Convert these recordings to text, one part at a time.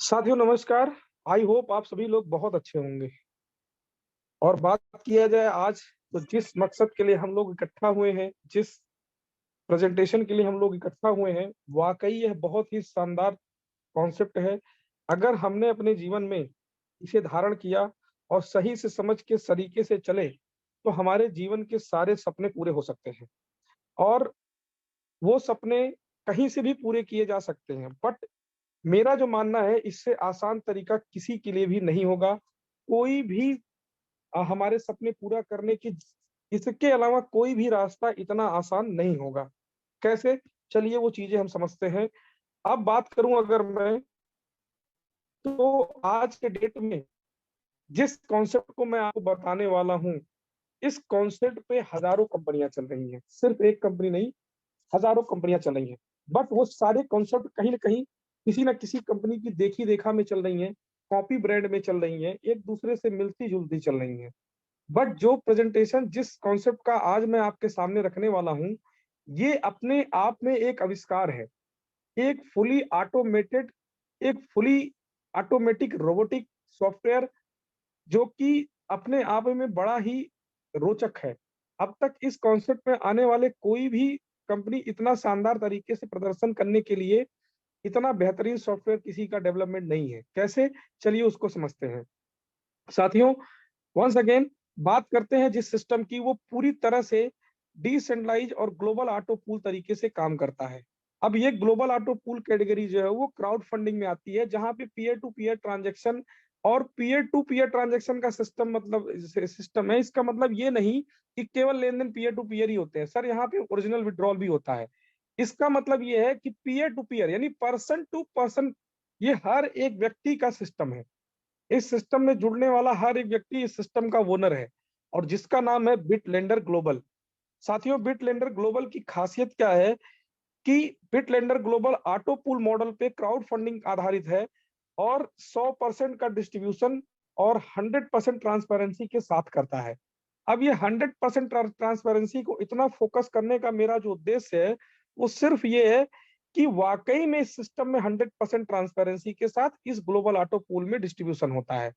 साथियों नमस्कार। I hope आप सभी लोग बहुत अच्छे होंगे। और बात किया जाए आज, तो जिस मकसद के लिए हम लोग इकट्ठा हुए हैं, जिस प्रेजेंटेशन के लिए हम लोग इकट्ठा हुए हैं, वाकई यह बहुत ही शानदार कॉन्सेप्ट है। अगर हमने अपने जीवन में इसे धारण किया और सही से समझ के सलीके से चले, तो हमारे जीवन के सारे सपने पूरे हो सकते हैं। और वो सपने कहीं से भी पूरे किए जा सकते हैं। बट मेरा जो मानना है, इससे आसान तरीका किसी के लिए भी नहीं होगा। कोई भी हमारे सपने पूरा करने की इसके अलावा कोई भी रास्ता इतना आसान नहीं होगा। कैसे? चलिए वो चीज़ें हम समझते हैं। अब बात करूँ अगर मैं, तो आज के डेट में जिस कॉन्सेप्ट को मैं आपको बताने वाला हूँ, इस कॉन्सेप्ट पे हज़ारों कंपनियाँ चल रही हैं। सिर्फ एक कंपनी नहीं, हज़ारों कंपनियाँ चल रही हैं। बट वो सारे कॉन्सेप्ट कहीं न कहीं, किसी न किसी कंपनी की देखी-देखा में चल रही हैं, कॉपी ब्रांड में चल रही हैं, एक-दूसरे से मिलती-जुलती चल रही हैं। बट जो प्रेजेंटेशन जिस कॉन्सेप्ट का आज मैं आपके सामने रखने वाला हूँ, ये अपने आप में एक आविष्कार है। एक फुली ऑटोमेटेड एक फुली ऑटोमेटिक रोबोटिक सॉफ्टवेयर, जो कि अपने आप में बड़ा ही रोचक है। अब तक इस कॉन्सेप्ट में आने वाले कोई भी कंपनी इतना शानदार तरीके से प्रदर्शन करने के लिए इतना बेहतरीन सॉफ्टवेयर किसी का डेवलपमेंट नहीं है। कैसे? चलिए उसको समझते हैं। साथियों, वंस अगेन बात करते हैं जिस सिस्टम की, वो पूरी तरह से डिसेंट्रलाइज और ग्लोबल ऑटो पूल तरीके से काम करता है। अब ये ग्लोबल ऑटो पूल कैटेगरी जो है, वो क्राउड फंडिंग में आती है, जहां पे पीयर टू पीयर ट्रांजैक्शन और पीयर टू पीयर ट्रांजैक्शन का सिस्टम मतलब सिस्टम है। इसका मतलब ये नहीं कि केवल लेन देन पीयर टू पीयर ही होते हैं सर, यहाँ पे ओरिजिनल विड्रॉल भी होता है। इसका मतलब ये है कि पीयर टू पीयर यानी पर्सन टू पर्सन, ये हर एक व्यक्ति का सिस्टम है। इस सिस्टम में जुड़ने वाला हर एक व्यक्ति इस सिस्टम का ओनर है, और जिसका नाम है बिटलेंडर ग्लोबल। साथियों, बिटलेंडर ग्लोबल की खासियत क्या है कि बिटलेंडर ग्लोबल ऑटो पूल मॉडल पे क्राउड फंडिंग आधारित है, और 100% का डिस्ट्रीब्यूशन और 100% ट्रांसपेरेंसी के साथ करता है। अब ये 100% ट्रांसपेरेंसी को इतना फोकस करने का मेरा जो उद्देश्य है, वो सिर्फ ये है कि वाकई में इस सिस्टम में 100% ट्रांसपेरेंसी के साथ इस ग्लोबल ऑटो पूल में डिस्ट्रीब्यूशन होता है।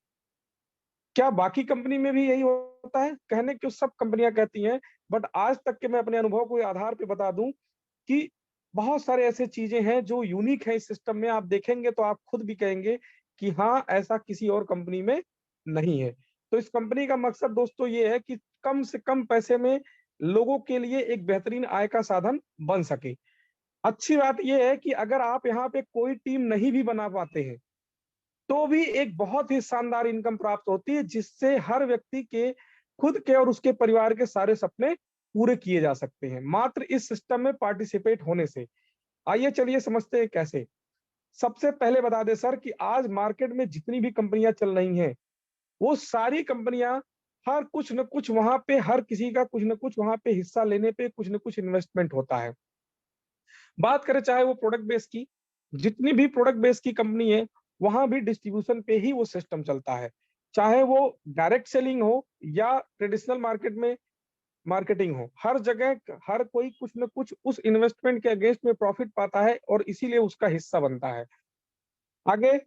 क्या बाकी कंपनी में भी यही होता है? कहने को सब कंपनियां कहती हैं, बट आज तक के मैं अपने अनुभव के आधार पे बता दूं कि बहुत सारे ऐसे चीजें हैं जो यूनिक है इस सिस्टम में। आप देखेंगे तो आप खुद भी कहेंगे कि हाँ, ऐसा किसी और कंपनी में नहीं है। तो इस कंपनी का मकसद दोस्तों ये है कि कम से कम पैसे में लोगों के लिए एक बेहतरीन आय का साधन बन सके। अच्छी बात यह है कि अगर आप यहाँ पे कोई टीम नहीं भी बना पाते हैं, तो भी एक बहुत ही शानदार इनकम प्राप्त होती है, जिससे हर व्यक्ति के खुद के और उसके परिवार के सारे सपने पूरे किए जा सकते हैं, मात्र इस सिस्टम में पार्टिसिपेट होने से। आइए चलिए समझते हैं कैसे। सबसे पहले बता दें सर कि आज मार्केट में जितनी भी कंपनियां चल रही हैं, वो सारी कंपनियां हर कुछ न कुछ वहां पे, हर किसी का कुछ न कुछ वहां पे हिस्सा लेने पे कुछ न कुछ इन्वेस्टमेंट होता है। बात करें चाहे वो प्रोडक्ट बेस की, जितनी भी प्रोडक्ट बेस की कंपनी है, वहां भी डिस्ट्रीब्यूशन पे ही वो सिस्टम चलता है। चाहे वो डायरेक्ट सेलिंग हो या ट्रेडिशनल मार्केट में मार्केटिंग हो, हर जगह हर कोई कुछ न कुछ उस इन्वेस्टमेंट के अगेंस्ट में प्रॉफिट पाता है, और इसीलिए उसका हिस्सा बनता है। आगे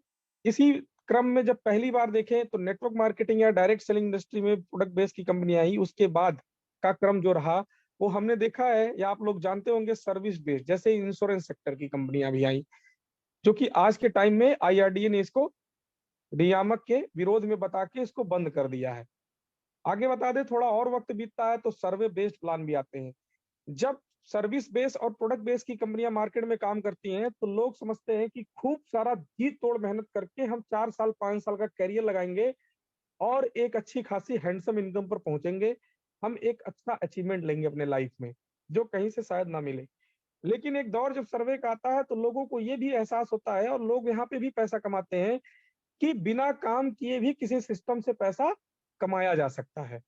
इसी क्रम में जब पहली बार देखें, तो नेटवर्क मार्केटिंग या डायरेक्ट सेलिंग इंडस्ट्री में प्रोडक्ट बेस की कंपनी आई, उसके बाद का क्रम जो रहा, वो हमने देखा है या आप लोग जानते होंगे सर्विस बेस्ड, जैसे इंश्योरेंस सेक्टर की कंपनियां भी आई, जो कि आज के टाइम में आईआरडीए ने इसको नियामक के विरोध में बता के इसको बंद कर दिया है। आगे बता दें, थोड़ा और वक्त बीतता है तो सर्वे बेस्ड प्लान भी आते हैं। जब सर्विस बेस और प्रोडक्ट बेस की कंपनियां मार्केट में काम करती हैं, तो लोग समझते हैं कि खूब सारा जी तोड़ मेहनत करके हम 4 साल 5 साल का कैरियर लगाएंगे और एक अच्छी खासी हैंडसम इनकम पर पहुंचेंगे। हम एक अच्छा अचीवमेंट लेंगे अपने लाइफ में, जो कहीं से शायद ना मिले। लेकिन एक दौर जब सर्वे का आता है, तो लोगों को ये भी एहसास होता है, और लोग यहाँ पे भी पैसा कमाते हैं, कि बिना काम किए भी किसी सिस्टम से पैसा कमाया जा सकता है।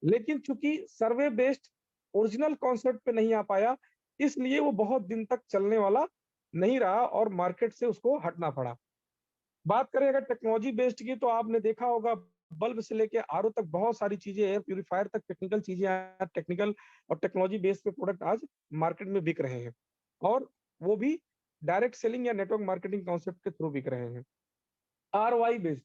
लेकिन चूंकि सर्वे बेस्ड ओरिजिनल कॉन्सेप्ट पे नहीं आ पाया, इसलिए वो बहुत दिन तक चलने वाला नहीं रहा और मार्केट से उसको हटना पड़ा। बात करें अगर टेक्नोलॉजी बेस्ड की, तो आपने देखा होगा बल्ब से लेके आरओ तक बहुत सारी चीजें, एयर प्यूरिफायर तक टेक्निकल चीजें, टेक्निकल और टेक्नोलॉजी बेस्ड पे प्रोडक्ट आज मार्केट में बिक रहे हैं, और वो भी डायरेक्ट सेलिंग या नेटवर्क मार्केटिंग कॉन्सेप्ट के थ्रू बिक रहे हैं। ROI based.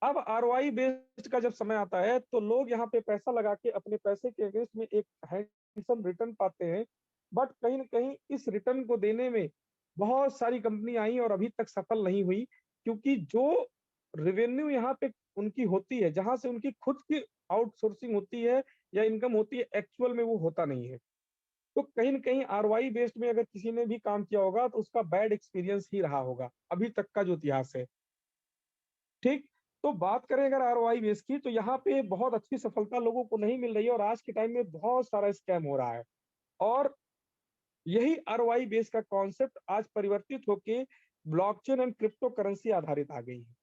अब आरओआई बेस्ड का जब समय आता है तो लोग यहाँ पे पैसा लगा के अपने पैसे के अगेंस्ट में एक हैंडसम रिटर्न पाते हैं। बट कहीं ना कहीं इस रिटर्न को देने में बहुत सारी कंपनी आई और अभी तक सफल नहीं हुई, क्योंकि जो रेवेन्यू यहाँ पे उनकी होती है, जहां से उनकी खुद की आउटसोर्सिंग होती है या इनकम होती है, एक्चुअल में वो होता नहीं है। तो कहीं न कहीं आरओआई बेस्ड में अगर किसी ने भी काम किया होगा तो उसका बैड एक्सपीरियंस ही रहा होगा, अभी तक का जो इतिहास है। ठीक? तो बात करें अगर आरओआई बेस की, तो यहाँ पे बहुत अच्छी सफलता लोगों को नहीं मिल रही है और आज के टाइम में बहुत सारा स्कैम हो रहा है। और यही आरओआई बेस का कॉन्सेप्ट आज परिवर्तित होके ब्लॉकचेन एंड क्रिप्टो करेंसी आधारित आ गई है।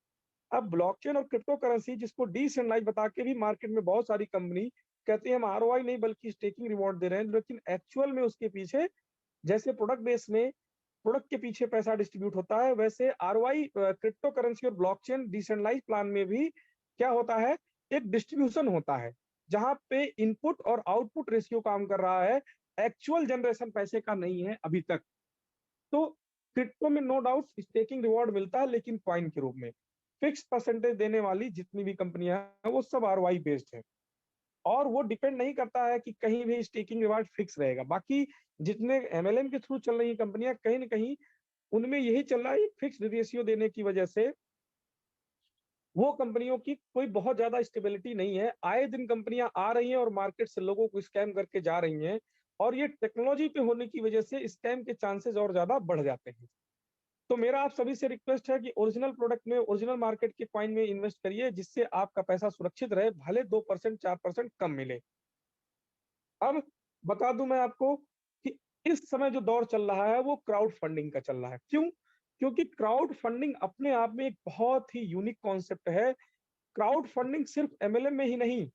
अब ब्लॉकचेन और क्रिप्टो करेंसी, जिसको डिसेंट्रलाइज बता के भी मार्केट में बहुत सारी कंपनी कहती है हम आरओआई नहीं बल्कि स्टेकिंग रिवॉर्ड दे रहे हैं, लेकिन एक्चुअल में उसके पीछे, जैसे प्रोडक्ट बेस में प्रोडक्ट के पीछे पैसा डिस्ट्रीब्यूट होता है, वैसे आरओआई क्रिप्टो करेंसी और ब्लॉकचेन डिसेंट्रलाइज प्लान में भी क्या होता है, एक डिस्ट्रीब्यूशन होता है, जहां पे इनपुट और आउटपुट रेशियो काम कर रहा है, एक्चुअल जनरेशन पैसे का नहीं है अभी तक। तो क्रिप्टो में नो डाउट स्टेकिंग रिवॉर्ड मिलता है, लेकिन कॉइन के रूप में फिक्स परसेंटेज देने वाली जितनी भी कंपनियां हैं वो सब आरओआई बेस्ड है। और वो डिपेंड नहीं करता है कि कहीं भी स्टेकिंग रिवार्ड फिक्स रहेगा। बाकी जितने एमएलएम के थ्रू चल रही कंपनियां, कहीं न कहीं उनमें यही चल रहा है, फिक्स्ड रेशियो देने की वजह से वो कंपनियों की कोई बहुत ज्यादा स्टेबिलिटी नहीं है। आए दिन कंपनियां आ रही हैं और मार्केट से लोगों को स्कैम करके जा रही हैं, और ये टेक्नोलॉजी पे होने की वजह से स्कैम के चांसेस और ज्यादा बढ़ जाते हैं। तो मेरा आप सभी से रिक्वेस्ट है कि ओरिजिनल प्रोडक्ट में, ओरिजिनल मार्केट के कॉइन में इन्वेस्ट करिए, जिससे आपका पैसा सुरक्षित रहे, भले 2% 4% कम मिले। अब बता दूं मैं आपको कि इस समय जो दौर चल रहा है वो क्राउड फंडिंग का चल रहा है। क्यों? क्योंकि क्राउड फंडिंग अपने आप में एक बहुत ही यूनिक कॉन्सेप्ट है। क्राउड फंडिंग सिर्फ एमएलएम में ही नहीं,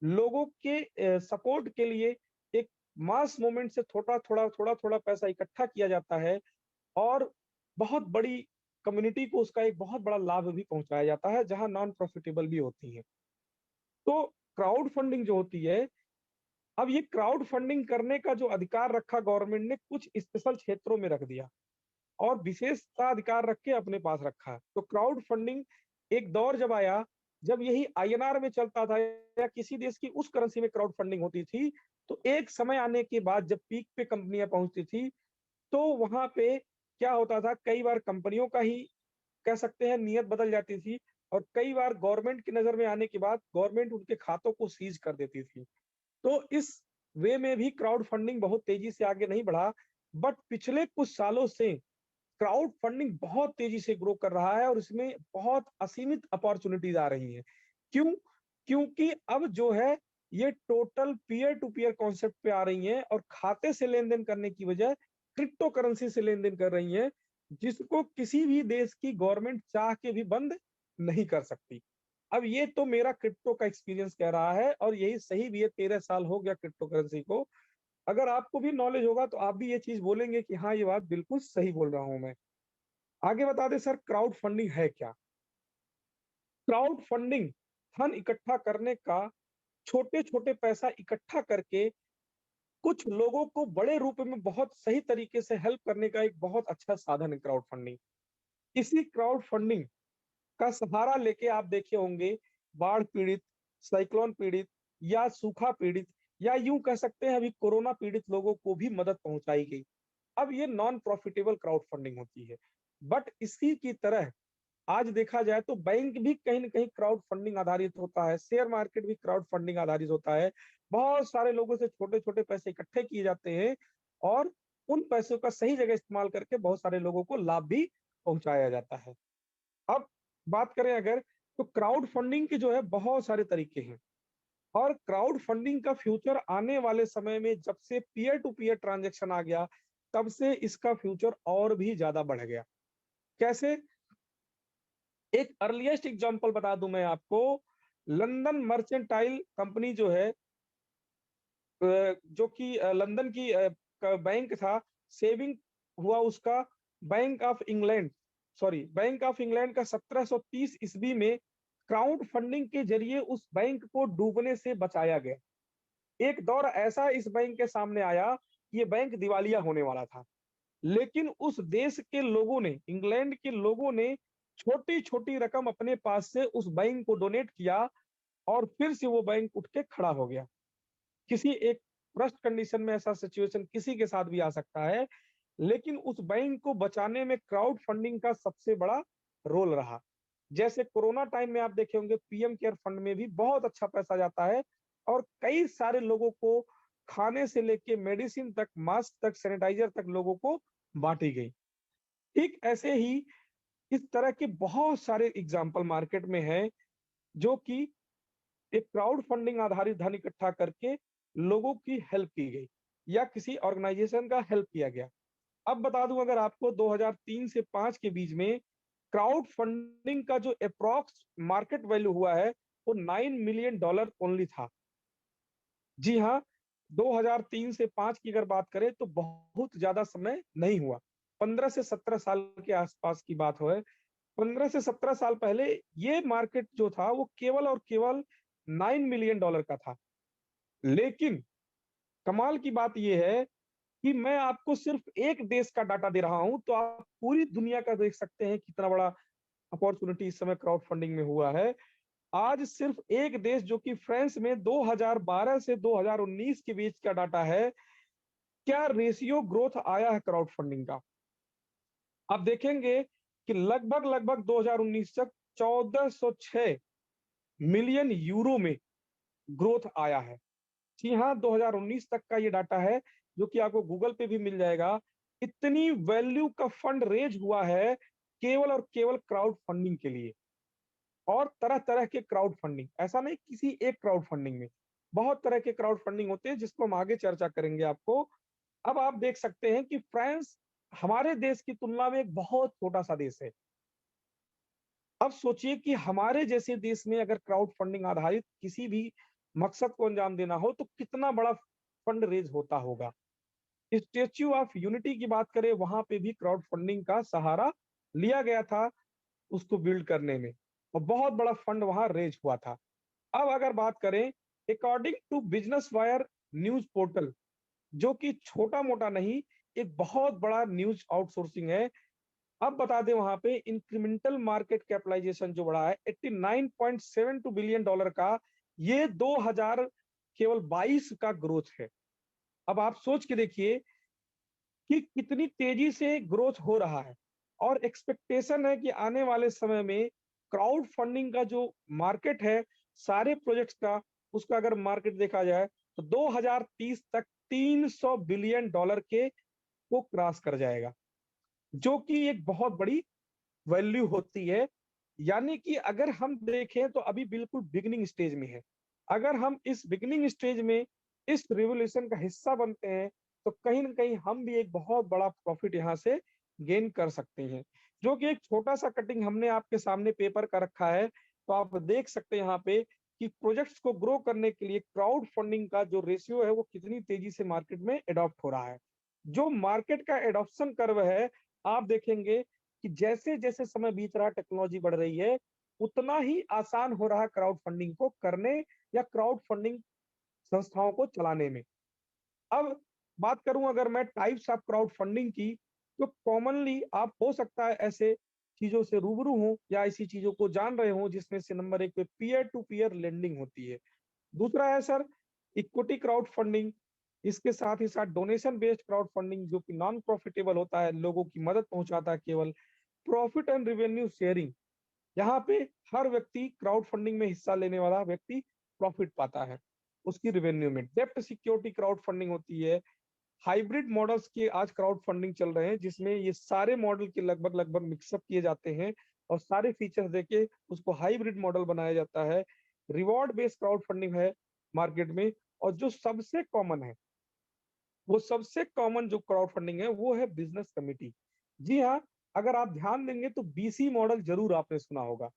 लोगों के सपोर्ट के लिए एक मास मूवमेंट से थोड़ा थोड़ा पैसा इकट्ठा किया जाता है, और बहुत बड़ी कम्युनिटी को उसका एक बहुत बड़ा लाभ भी पहुंचाया जाता है, जहां नॉन प्रॉफिटेबल भी होती है। तो क्राउड फंडिंग जो होती है, अब ये क्राउड फंडिंग करने का जो अधिकार रखा गवर्नमेंट ने, कुछ स्पेशल क्षेत्रों में रख दिया और विशेषता अधिकार रख के अपने पास रखा। तो क्राउड फंडिंग एक दौर जब आया, जब यही आईएनआर में चलता था या किसी देश की उस करेंसी में क्राउड फंडिंग होती थी, तो एक समय आने के बाद जब पीक पे कंपनियां पहुंचती थी, तो वहां पे क्या होता था, कई बार कंपनियों का ही कह सकते हैं नियत बदल जाती थी, और कई बार गवर्नमेंट की नजर में आने के बाद गवर्नमेंट उनके खातों को सीज कर देती थी। तो इस वे में भी क्राउड फंडिंग बहुत तेजी से आगे नहीं बढ़ा। बट पिछले कुछ सालों से क्राउड फंडिंग बहुत तेजी से ग्रो कर रहा है और इसमें बहुत असीमित अपॉर्चुनिटीज आ रही हैं। क्यों? क्योंकि अब जो है ये total peer to peer concept पे आ रही हैं और खाते से लेन देन करने की बजाय क्रिप्टो करेंसी से लेन देन कर रही हैं, जिसको किसी भी देश की गवर्नमेंट चाह के भी बंद नहीं कर सकती। अब ये तो मेरा क्रिप्टो का एक्सपीरियंस कह रहा है और यही सही भी है। 13 साल हो गया क्रिप्टो करेंसी को। अगर आपको भी नॉलेज होगा तो आप भी ये चीज बोलेंगे कि हाँ, ये बात बिल्कुल सही बोल रहा हूं मैं। आगे बता दें सर, क्राउड फंडिंग है क्या? क्राउड फंडिंग धन इकट्ठा करने का, छोटे छोटे पैसा इकट्ठा करके कुछ लोगों को बड़े रूप में बहुत सही तरीके से हेल्प करने का एक बहुत अच्छा साधन है क्राउड फंडिंग। इसी क्राउड फंडिंग का सहारा लेके आप देखे होंगे बाढ़ पीड़ित, साइक्लोन पीड़ित या सूखा पीड़ित, या यूं कह सकते हैं अभी कोरोना पीड़ित लोगों को भी मदद पहुंचाई गई। अब ये नॉन प्रॉफिटेबल क्राउड फंडिंग होती है। बट इसी की तरह आज देखा जाए तो बैंक भी कहीं ना कहीं क्राउड फंडिंग आधारित होता है, शेयर मार्केट भी क्राउड फंडिंग आधारित होता है। बहुत सारे लोगों से छोटे छोटे पैसे इकट्ठे किए जाते हैं और उन पैसों का सही जगह इस्तेमाल करके बहुत सारे लोगों को लाभ भी पहुंचाया जाता है। अब बात करें अगर, तो क्राउड फंडिंग के जो है बहुत सारे तरीके हैं, और क्राउड फंडिंग का फ्यूचर आने वाले समय में जब से पीयर टू पीयर ट्रांजैक्शन आ गया, तब से इसका फ्यूचर और भी ज्यादा बढ़ गया। कैसे? एक अर्लीस्ट एग्जांपल बता दूं मैं आपको। लंदन मर्चेंटाइल कंपनी जो है, जो कि लंदन की बैंक था, सेविंग हुआ उसका bank of England, sorry bank of England का 1730 ईस्वी में क्राउड फंडिंग के जरिए उस बैंक को डूबने से बचाया गया। एक दौर ऐसा इस बैंक के सामने आया कि ये बैंक दिवालिया होने वाला था, लेकिन उस देश के लोगों ने, इंग्लैंड के लोगों ने छोटी-छोटी रकम अपने पास से उस बैंक को डोनेट किया और फिर से वो बैंक उठ के खड़ा हो गया। किसी एक वर्स्ट कंडीशन में ऐसा सिचुएशन किसी के साथ भी आ सकता है, लेकिन उस बैंक को बचाने में क्राउड फंडिंग का सबसे बड़ा रोल रहा। जैसे कोरोना टाइम में आप देखे होंगे पीएम केयर फंड में भी बहुत अच्छा पैसा जाता है और कई सारे लोगों को खाने से लेके मेडिसिन तक, मास्क तक, सैनिटाइजर तक लोगों को बाँटी गई। ठीक ऐसे ही इस तरह के बहुत सारे एग्जाम्पल मार्केट में हैं, जो कि एक क्राउड फंडिंग आधारित धन इकट्ठा करके लोगों की हेल्प की गई या किसी ऑर्गेनाइजेशन का हेल्प किया गया। अब बता दूं अगर आपको 2003 से 5 के बीच में क्राउड फंडिंग का जो अप्रॉक्स मार्केट वैल्यू हुआ है वो $9 मिलियन ओनली था। जी हाँ, 2003 से 5 की अगर बात करें तो बहुत ज्यादा समय नहीं हुआ। 15 से 17 साल के आसपास की बात है। 15 से 17 साल पहले ये मार्केट जो था वो केवल और केवल $9 मिलियन का था। लेकिन कमाल की बात ये है कि मैं आपको सिर्फ एक देश का डाटा दे रहा हूं, तो आप पूरी दुनिया का देख सकते हैं कितना बड़ा अपॉर्चुनिटी इस समय क्राउड फंडिंग में हुआ है। आज सिर्फ एक देश जो कि फ्रांस में 2012 से 2019 के बीच का डाटा है, क्या रेशियो ग्रोथ आया है क्राउड फंडिंग का। आप देखेंगे कि लगभग 2019 तक 1406 मिलियन यूरो में ग्रोथ आया है। जी हाँ, 2019 तक का ये डाटा है जो कि आपको गूगल पे भी मिल जाएगा। इतनी वैल्यू का फंड रेज हुआ है केवल और केवल क्राउड फंडिंग के लिए। और तरह-तरह के क्राउड फंडिंग, ऐसा नहीं किसी एक क्राउड फंडिंग में, बहुत तरह के क्राउड फंडिंग होते हैं जिसको हम आगे चर्चा करेंगे आपको। अब आप देख सकते हैं कि फ्रांस हमारे देश की तुलना में एक बहुत छोटा-सा देश है। अब सोचिए कि हमारे जैसे देश में अगर क्राउड फंडिंग आधारित किसी भी मकसद को अंजाम देना हो तो कितना बड़ा फंड रेज होता होगा। स्टैच्यू ऑफ यूनिटी की बात करें वहां पे भी क्राउड फंडिंग का सहारा लिया गया था उसको बिल्ड करने में और बहुत बड़ा फंड वहां रेज हुआ था। अब अगर बात करें according to Business Wire news portal, जो कि छोटा मोटा नहीं एक बहुत बड़ा न्यूज आउटसोर्सिंग है। अब बता दें वहां पे इंक्रीमेंटल मार्केट कैपिटलाइजेशन जो बढ़ा है $89.72 बिलियन का, ये 2000 केवल 22 का ग्रोथ है। अब आप सोच के देखिए कि कितनी तेजी से ग्रोथ हो रहा है और एक्सपेक्टेशन है कि आने वाले समय में क्राउड फंडिंग का जो मार्केट है सारे प्रोजेक्ट्स का, उसका अगर मार्केट देखा जाए तो 2030 तक $300 बिलियन के को क्रॉस कर जाएगा, जो कि एक बहुत बड़ी वैल्यू होती है। यानी कि अगर हम देखें तो अभी बिल्कुल बिगिनिंग स्टेज में है। अगर हम इस बिगिनिंग स्टेज में इस रिवॉल्यूशन का हिस्सा बनते हैं तो कहीं न कहीं हम भी एक बहुत बड़ा प्रॉफिट यहाँ से गेन कर सकते हैं। जो कि एक छोटा-सा कटिंग हमने आपके सामने पेपर का रखा है, तो आप देख सकते हैं यहाँ पे कि प्रोजेक्ट्स को ग्रो करने के लिए क्राउड फंडिंग का जो रेशियो है वो कितनी तेजी से मार्केट में एडॉप्ट हो रहा है। जो मार्केट का एडॉप्शन कर्व है, आप देखेंगे कि जैसे-जैसे समय बीत रहा है, टेक्नोलॉजी बढ़ रही है, उतना ही आसान हो रहा है क्राउड फंडिंग को करने या क्राउड फंडिंग संस्थाओं को चलाने में। अब बात करूँ अगर मैं टाइप्स ऑफ क्राउड फंडिंग की, तो कॉमनली आप हो सकता है ऐसे चीज़ों से रूबरू हों या ऐसी चीज़ों को जान रहे हों जिसमें से नंबर 1 पे पीयर टू पीयर लेंडिंग होती है। दूसरा है सर इक्विटी क्राउड फंडिंग, इसके साथ ही साथ डोनेशन बेस्ड क्राउड फंडिंग जो कि नॉन प्रॉफिटेबल होता है, लोगों की मदद पहुँचाता है केवल। प्रॉफिट एंड रेवेन्यू शेयरिंग, यहाँ पे हर व्यक्ति क्राउड फंडिंग में हिस्सा लेने वाला व्यक्ति प्रॉफिट पाता है उसकी रेवेन्यू में। डेप्ट सिक्योरिटी क्राउड फंडिंग होती है। हाइब्रिड मॉडल्स के आज क्राउड फंडिंग चल रहे हैं जिसमें ये सारे मॉडल के लगभग मिक्सअप किए जाते हैं और सारे फीचर्स देके उसको हाइब्रिड मॉडल बनाया जाता है। रिवॉर्ड बेस्ड क्राउड फंडिंग है मार्केट में और जो सबसे कॉमन है, वो सबसे कॉमन जो क्राउड फंडिंग है वो है बिजनेस कमिटी। जी हाँ, अगर आप ध्यान देंगे तो बीसी मॉडल जरूर आपने सुना होगा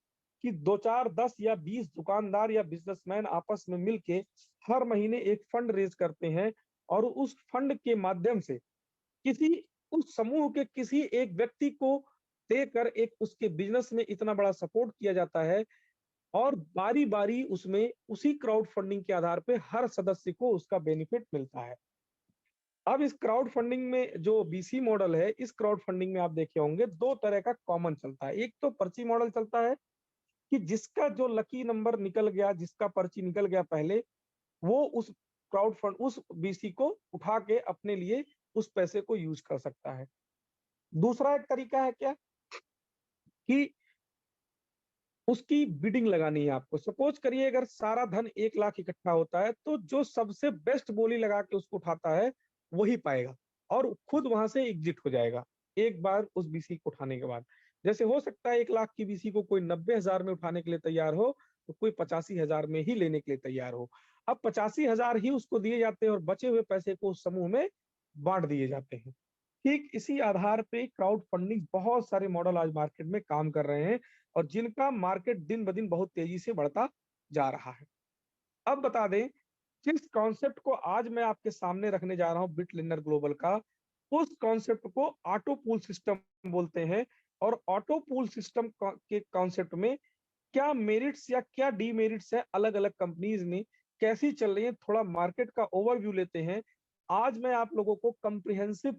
कि 2 4 10 या 20 दुकानदार या बिजनेसमैन आपस में मिलके हर महीने एक फंड रेज करते हैं और उस फंड के माध्यम से किसी उस समूह के किसी एक व्यक्ति को देकर एक उसके बिजनेस में इतना बड़ा सपोर्ट किया जाता है और बारी-बारी उसमें उसी क्राउड फंडिंग के आधार पे हर सदस्य को उसका बेनिफिट मिलता है। अब इस क्राउड फंडिंग में जो बीसी मॉडल है, इस क्राउड फंडिंग में आप देखे होंगे दो तरह का कॉमन चलता है। एक तो पर्ची मॉडल चलता है कि जिसका जो लकी नंबर निकल गया, जिसका पर्ची निकल गया पहले, वो उस क्राउड फंड उस बीसी को उठा के अपने लिए उस पैसे को यूज कर सकता है। दूसरा एक तरीका है क्या कि उसकी बिडिंग लगानी है आपको। सपोज करिए अगर सारा धन 1 लाख इकट्ठा होता है तो जो सबसे बेस्ट बोली लगा के उसको उठाता है वही पाएगा और खुद वहां से एग्जिट हो जाएगा एक बार उस बीसी को उठाने के बाद। जैसे हो सकता है 1 लाख की बीसी को कोई 90,000 में उठाने के लिए तैयार हो तो कोई 85,000 में ही लेने के लिए तैयार हो। अब 85,000 ही उसको दिए जाते हैं और बचे हुए पैसे को उस समूह में बांट दिए जाते हैं। ठीक इसी आधार पे क्राउड फंडिंग बहुत सारे मॉडल आज मार्केट में काम कर रहे हैं और जिनका मार्केट दिन ब दिन बहुत तेजी से बढ़ता जा रहा है। अब बता दें जिस कॉन्सेप्ट को आज मैं आपके सामने रखने जा रहा हूं बिटलेंडर ग्लोबल का, उस कॉन्सेप्ट को ऑटो पूल सिस्टम बोलते हैं। और ऑटो पूल सिस्टम के कॉन्सेप्ट में क्या मेरिट्स या क्या डीमेरिट्स है, अलग अलग कंपनीज में कैसी चल रही है, थोड़ा मार्केट का ओवरव्यू लेते हैं। आज मैं आप लोगों को कंप्रिहेंसिव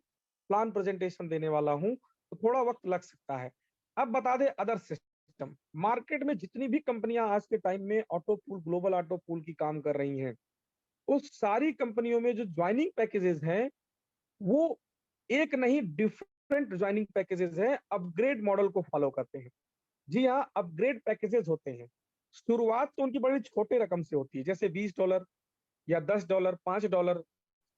प्लान प्रेजेंटेशन देने वाला हूं तो थोड़ा वक्त लग सकता है। अब बता दें अदर सिस्टम मार्केट में जितनी भी कंपनियां आज के टाइम में auto pool global auto pool की काम कर रही हैं, उस सारी कंपनियों में जो ज्वाइनिंग पैकेजेस हैं वो एक नहीं डिफरेंट ज्वाइनिंग पैकेजेस हैं, अपग्रेड मॉडल को फॉलो करते हैं। जी हाँ, अपग्रेड पैकेजेस होते हैं। शुरुआत तो उनकी बड़ी छोटे रकम से होती है, जैसे $20 या $10, $5,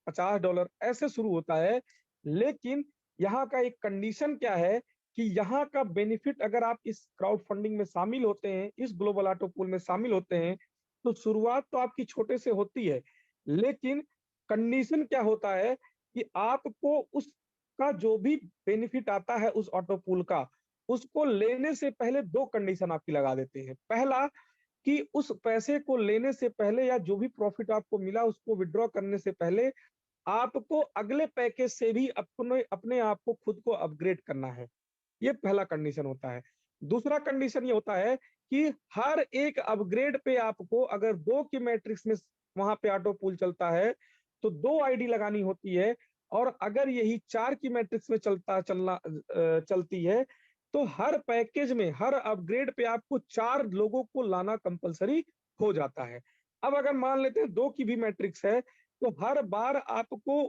$50 ऐसे शुरू होता है। लेकिन यहाँ का एक कंडीशन क्या है कि यहाँ का बेनिफिट अगर आप इस क्राउड फंडिंग में शामिल होते हैं, इस ग्लोबल ऑटो पूल में शामिल होते हैं, तो शुरुआत तो आपकी छोटे से होती है। लेकिन कंडीशन क्या होता है कि आपको उसका जो भी बेनिफिट आता है उस ऑटो पूल का, उसको लेने से पहले दो कंडीशन आपकी लगा देते हैं। पहला कि उस पैसे को लेने से पहले या जो भी प्रॉफिट आपको मिला उसको विड्रॉ करने से पहले आपको अगले पैकेज से भी अपने अपने आप को खुद को अपग्रेड करना है। ये पहला कंडीशन होता है। दूसरा कंडीशन ये होता है कि हर एक अपग्रेड पे आपको अगर 2 की मैट्रिक्स में वहां पे ऑटो पूल चलता है तो 2 आईडी लगानी होती है। और अगर यही 4 की मैट्रिक्स में चलती है तो हर पैकेज में हर अपग्रेड पे आपको 4 लोगों को लाना कंपलसरी हो जाता है। अब अगर मान लेते हैं 2 की भी मैट्रिक्स है तो हर बार आपको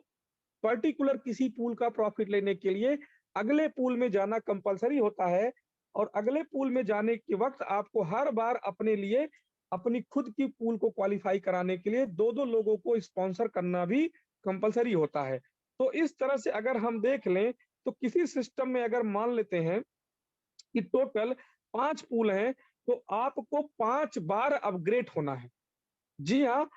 पर्टिकुलर किसी पूल का प्रॉफिट लेने के लिए अगले पूल में जाना कंपलसरी होता है। और अगले पूल में जाने के वक्त आपको हर बार अपने लिए अपनी खुद की पूल को क्वालिफाई कराने के लिए दो दो लोगों को स्पॉन्सर करना भी कंपलसरी होता है। तो इस तरह से अगर हम देख लें तो किसी सिस्टम में अगर मान लेते हैं कि टोटल 5 पूल हैं तो आपको 5 बार अपग्रेड होना है। जी हाँ,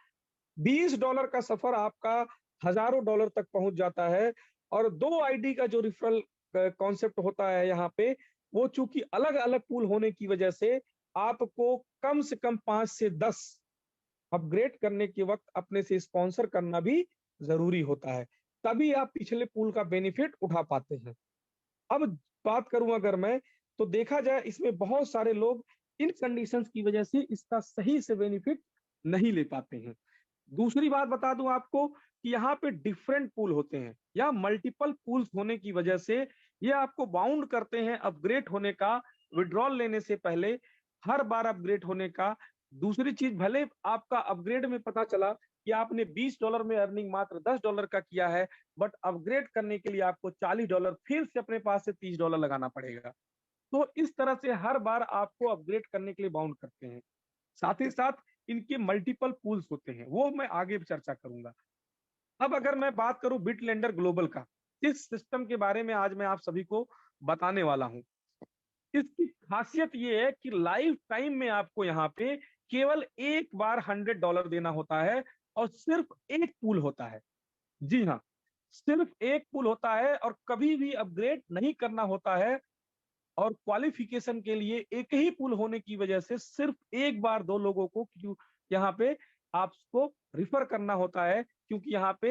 $20 का सफर आपका हजारों डॉलर तक पहुंच जाता है। और 2 आईडी का जो रिफरल कॉन्सेप्ट होता है यहाँ पे, वो चूंकि अलग अलग पूल होने की वजह से आपको कम से कम 5 से 10 अपग्रेड करने के वक्त अपने से स्पॉन्सर करना भी जरूरी होता है, तभी आप पिछले पूल का बेनिफिट उठा पाते हैं। अब बात करूं अगर मैं, तो देखा जाए इसमें बहुत सारे लोग इन कंडीशंस की वजह से इसका सही से बेनिफिट नहीं ले पाते हैं। दूसरी बात बता दूं आपको कि यहाँ पे डिफरेंट पूल होते हैं या मल्टीपल पूल्स होने की वजह से ये आपको बाउंड करते हैं अपग्रेड होने का, विड्रॉल लेने से पहले हर बार अपग्रेड होने का। दूसरी चीज, भले आपका अपग्रेड में पता चला कि आपने $20 में अर्निंग मात्र $10 का किया है, बट अपग्रेड करने के लिए आपको $40 फिर से अपने पास से $30 लगाना पड़ेगा। तो इस तरह से हर बार आपको अपग्रेड करने के लिए बाउंड करते हैं। साथ ही साथ इनके मल्टीपल पूल्स होते हैं, वो मैं आगे चर्चा करूंगा। अब अगर मैं बात करूं बिटलेंडर ग्लोबल का, इस सिस्टम के बारे में आज मैं आप सभी को बताने वाला हूं। इसकी खासियत ये है कि लाइफ टाइम में आपको यहाँ पे केवल एक बार $100 देना होता है और सिर्फ एक पूल होता है। जी हाँ, सिर्फ एक पूल होता है और कभी भी अपग्रेड नहीं करना होता है। और क्वालिफिकेशन के लिए एक ही पूल होने की वजह से सिर्फ एक बार दो लोगों को क्यों यहाँ पे आपको रिफर करना होता है, क्योंकि यहाँ पे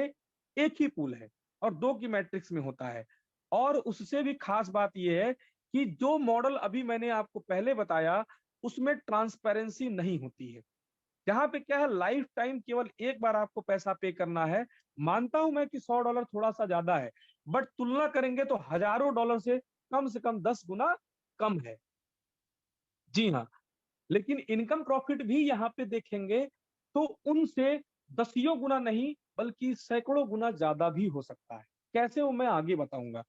एक ही पूल है और 2 की मैट्रिक्स में होता है। और उससे भी खास बात यह है कि जो मॉडल अभी मैंने आपको पहले बताया उसमें ट्रांसपेरेंसी नहीं होती है। यहाँ पे क्या है, लाइफ टाइम केवल एक बार आपको पैसा पे करना है। मानता हूं मैं कि $100 थोड़ा सा ज्यादा है, बट तुलना करेंगे तो हजारों डॉलर से कम 10 गुना कम है। जी हाँ। लेकिन इनकम प्रॉफिट भी यहाँ पे देखेंगे तो उनसे दसियों गुना नहीं बल्कि सैकड़ों गुना ज्यादा भी हो सकता है। कैसे, वो मैं आगे बताऊंगा।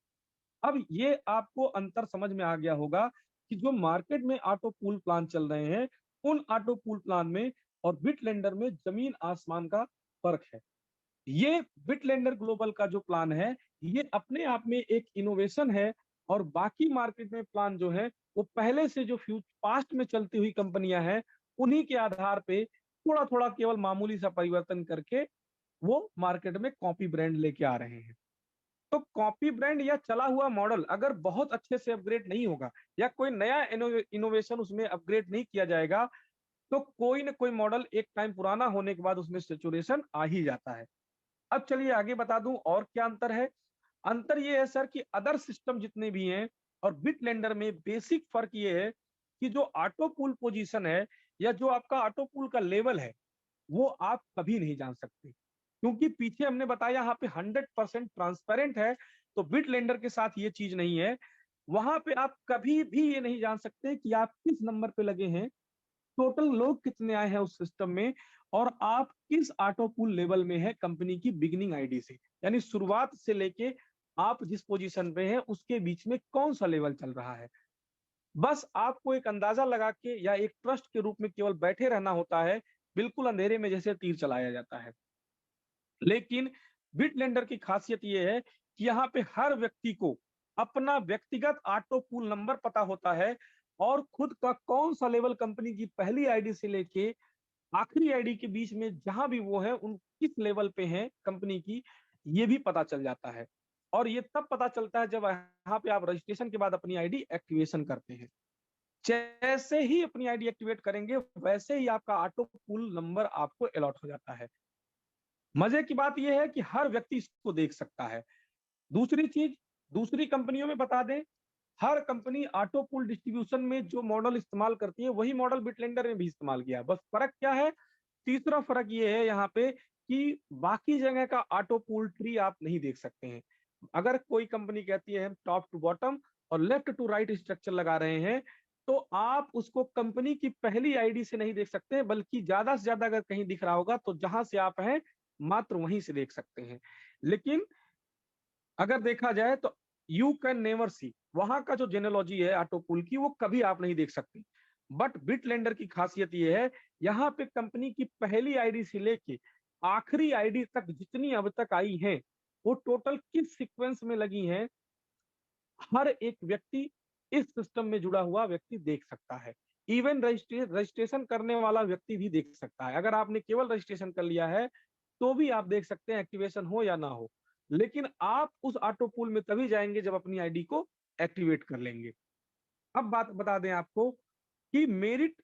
अब ये आपको अंतर समझ में आ गया होगा कि जो मार्केट में ऑटो पूल प्लान चल रहे हैं, उन ऑटो पूल प्लान में और बिटलेंडर में जमीन आसमान का फर्क है। ये बिटलेंडर ग्लोबल का जो प्लान है, ये अपने आप में एक इनोवेशन है। और बाकी मार्केट में प्लान जो है, वो पहले से जो पास्ट में चलती हुई कंपनियां हैं, उन्हीं के आधार पे थोड़ा थोड़ा केवल मामूली सा परिवर्तन करके वो मार्केट में कॉपी ब्रांड लेके आ रहे हैं। तो कॉपी ब्रांड या चला हुआ मॉडल अगर बहुत अच्छे से अपग्रेड नहीं होगा या कोई नया इनोवेशन उसमें अपग्रेड नहीं किया जाएगा, तो कोई ना कोई मॉडल एक टाइम पुराना होने के बाद उसमें सेचुरेशन आ ही जाता है। अब चलिए आगे बता दूं और क्या अंतर है। अंतर ये है सर कि अदर सिस्टम जितने भी हैं और बिटलेंडर में बेसिक फर्क ये है कि जो ऑटो पूल पोजीशन है या जो आपका ऑटो पूल का लेवल है, वो आप कभी नहीं जान सकते, क्योंकि पीछे हमने बताया यहाँ पे 100% ट्रांसपेरेंट है। तो बिटलेंडर के साथ ये चीज नहीं है। वहां पे आप कभी भी ये नहीं जान सकते कि आप किस नंबर पे लगे हैं, टोटल लोग कितने आए हैं उस सिस्टम में, और आप किस ऑटो पूल लेवल में है कंपनी की बिगिनिंग आईडी से, यानी शुरुआत से लेके आप जिस पोजीशन पे हैं उसके बीच में कौन सा लेवल चल रहा है। बस आपको एक अंदाजा लगा के या एक ट्रस्ट के रूप में केवल बैठे रहना होता है, बिल्कुल अंधेरे में जैसे तीर चलाया जाता है। लेकिन बिटलेंडर की खासियत यह है कि यहाँ पे हर व्यक्ति को अपना व्यक्तिगत ऑटो पूल नंबर पता होता है, और खुद का कौन सा लेवल कंपनी की पहली आईडी से लेके आखिरी आईडी के बीच में जहां भी वो है, उन किस लेवल पे हैं कंपनी की, ये भी पता चल जाता है। और ये तब पता चलता है जब यहाँ पे आप रजिस्ट्रेशन के बाद अपनी आईडी एक्टिवेशन करते हैं। जैसे ही अपनी आईडी एक्टिवेट करेंगे, वैसे ही आपका ऑटो पूल नंबर आपको अलॉट हो जाता है। मजे की बात यह है कि हर व्यक्ति इसको देख सकता है। दूसरी चीज, दूसरी कंपनियों में बता दें, हर कंपनी ऑटो पूल डिस्ट्रीब्यूशन में जो मॉडल इस्तेमाल करती है, वही मॉडल बिटलेंडर में भी इस्तेमाल किया। बस फर्क क्या है, तीसरा फर्क ये है यहाँ पे कि बाकी जगह का ऑटो पूल ट्री आप नहीं देख सकते हैं। अगर कोई कंपनी कहती है हम टॉप टू बॉटम और लेफ्ट टू राइट स्ट्रक्चर लगा रहे हैं, तो आप उसको कंपनी की पहली आईडी से नहीं देख सकते, बल्कि ज्यादा से ज्यादा अगर कहीं दिख रहा होगा तो जहां से आप हैं मात्र वहीं से देख सकते हैं। लेकिन अगर देखा जाए तो यू कैन नेवर सी, वहां का जो जेनोलॉजी है ऑटो पूल की, वो कभी आप नहीं देख सकते। बट बिटलेंडर की खासियत ये है, यहाँ पे कंपनी की पहली आईडी से लेके आखिरी आईडी तक जितनी अब तक आई हैं, वो टोटल किस सीक्वेंस में लगी हैं, हर एक व्यक्ति, इस सिस्टम में जुड़ा हुआ व्यक्ति देख सकता है। इवन रजिस्ट्रेशन करने वाला व्यक्ति भी देख सकता है। अगर आपने केवल रजिस्ट्रेशन कर लिया है तो भी आप देख सकते हैं, एक्टिवेशन हो या ना हो। लेकिन आप उस ऑटो पूल में तभी जाएंगे जब अपनी आईडी को एक्टिवेट कर लेंगे। अब बात बता दें आपको कि मेरिट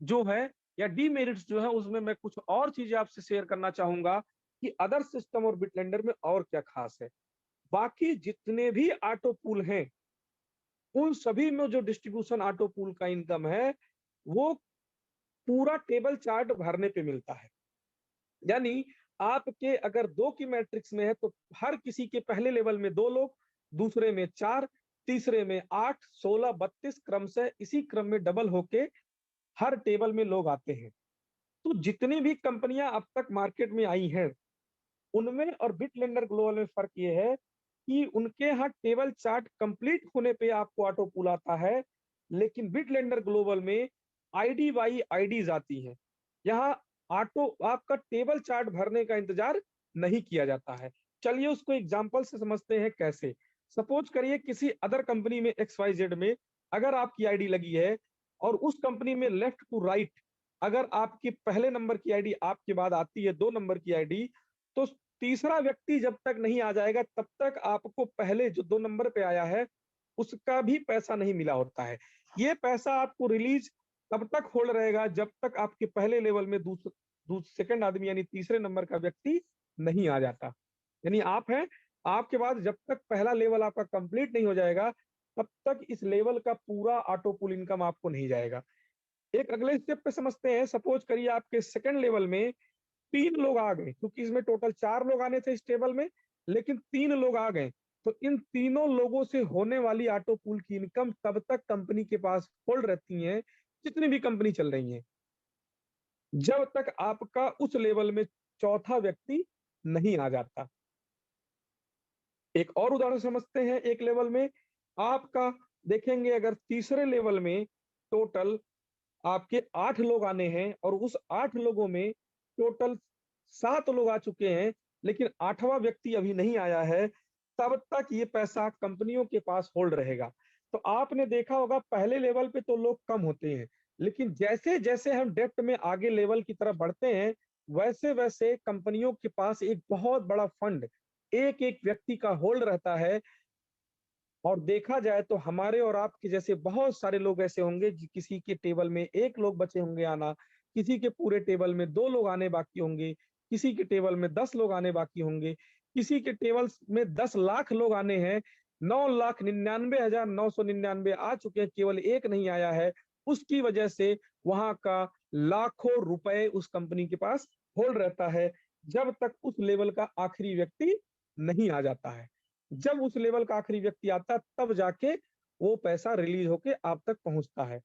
जो है या डीमेरिट्स जो है, उसमें मैं कुछ और चीजें आपसे शेयर करना चाहूंगा कि अदर सिस्टम और बिटलेंडर में और क्या खास है। बाकी जितने भी ऑटो पूल हैं, उन सभी में जो डिस्ट्रीब्यूशन ऑटो पूल का इनकम है, वो पूरा टेबल चार्ट भरने पे मिलता है। यानी आपके अगर 2 की मैट्रिक्स में है तो हर किसी के पहले लेवल में 2 लोग, दूसरे में 4, तीसरे में 8, 16, 32 क्रम से इसी क्रम में डबल होके हर टेबल में लोग आते हैं। तो जितनी भी कंपनियां अब तक मार्केट में आई हैं, उनमें और बिटलेंडर ग्लोबल में फर्क ये है कि उनके यहाँ टेबल चार्ट कंप्लीट होने पे आपको ऑटो पूल आता है, लेकिन बिटलेंडर ग्लोबल में आईडी बाई आईडीज आती हैं। यहाँ ऑटो आपका टेबल चार्ट भरने का इंतजार नहीं किया जाता है। चलिए उसको एग्जांपल से समझते हैं कैसे। सपोज करिए किसी अदर कंपनी में XYZ में अगर आपकी आईडी लगी है, और उस कंपनी में लेफ्ट टू राइट अगर आपकी पहले नंबर की आईडी आपके बाद आती है 2 नंबर की आईडी, तो तीसरा व्यक्ति जब तक नहीं आ जाएगा तब तक आपको पहले जो 2 नंबर पे आया है उसका भी पैसा नहीं मिला होता है। ये पैसा आपको रिलीज तब तक होल्ड रहेगा जब तक आपके पहले लेवल में सेकंड आदमी यानी तीसरे नंबर का व्यक्ति नहीं आ जाता। यानी आप हैं, आपके बाद जब तक पहला लेवल आपका कंप्लीट नहीं हो जाएगा, तब तक इस लेवल का पूरा ऑटो पुल इनकम आपको नहीं जाएगा। एक अगले स्टेप पे समझते हैं, सपोज करिए आपके सेकंड लेवल में 3 लोग आ गए, क्योंकि इसमें टोटल 4 लोग आने थे इस टेबल में, लेकिन 3 लोग आ गए। तो इन तीनों लोगों से होने वाली ऑटो पूल की इनकम तब तक कंपनी के पास होल्ड रहती है, जितनी भी कंपनी चल रही है, जब तक आपका उस लेवल में चौथा व्यक्ति नहीं आ जाता। एक और उदाहरण समझते हैं, एक लेवल में आपका देखेंगे, अगर तीसरे लेवल में टोटल आपके 8 लोग आने हैं और उस 8 लोगों में टोटल 7 लोग आ चुके हैं, लेकिन 8वां व्यक्ति अभी नहीं आया है, तब तक ये पैसा कंपनियों के पास होल्ड रहेगा। तो आपने देखा होगा पहले लेवल पे तो लोग कम होते हैं, लेकिन जैसे-जैसे हम डेप्थ में आगे लेवल की तरफ बढ़ते हैं, वैसे-वैसे कंपनियों के पास एक बहुत बड़ा फंड एक-एक व्यक्ति का होल्ड रहता है। और देखा जाए तो हमारे और आपके जैसे बहुत सारे लोग ऐसे होंगे किसी के टेबल में 1 लोग बचे होंगे आना, किसी के पूरे टेबल में 2 लोग आने बाकी होंगे, किसी के टेबल में 10 लोग आने बाकी होंगे, किसी के टेबल्स में 10 लाख लोग आने हैं, 9,99,999 आ चुके हैं, केवल 1 नहीं आया है। उसकी वजह से वहाँ का लाखों रुपए उस कंपनी के पास होल्ड रहता है, जब तक उस लेवल का आखिरी व्यक्ति नहीं आ जाता है। जब उस लेवल का आखिरी व्यक्ति आता है, तब जाके वो पैसा रिलीज होके आप तक पहुँचता है।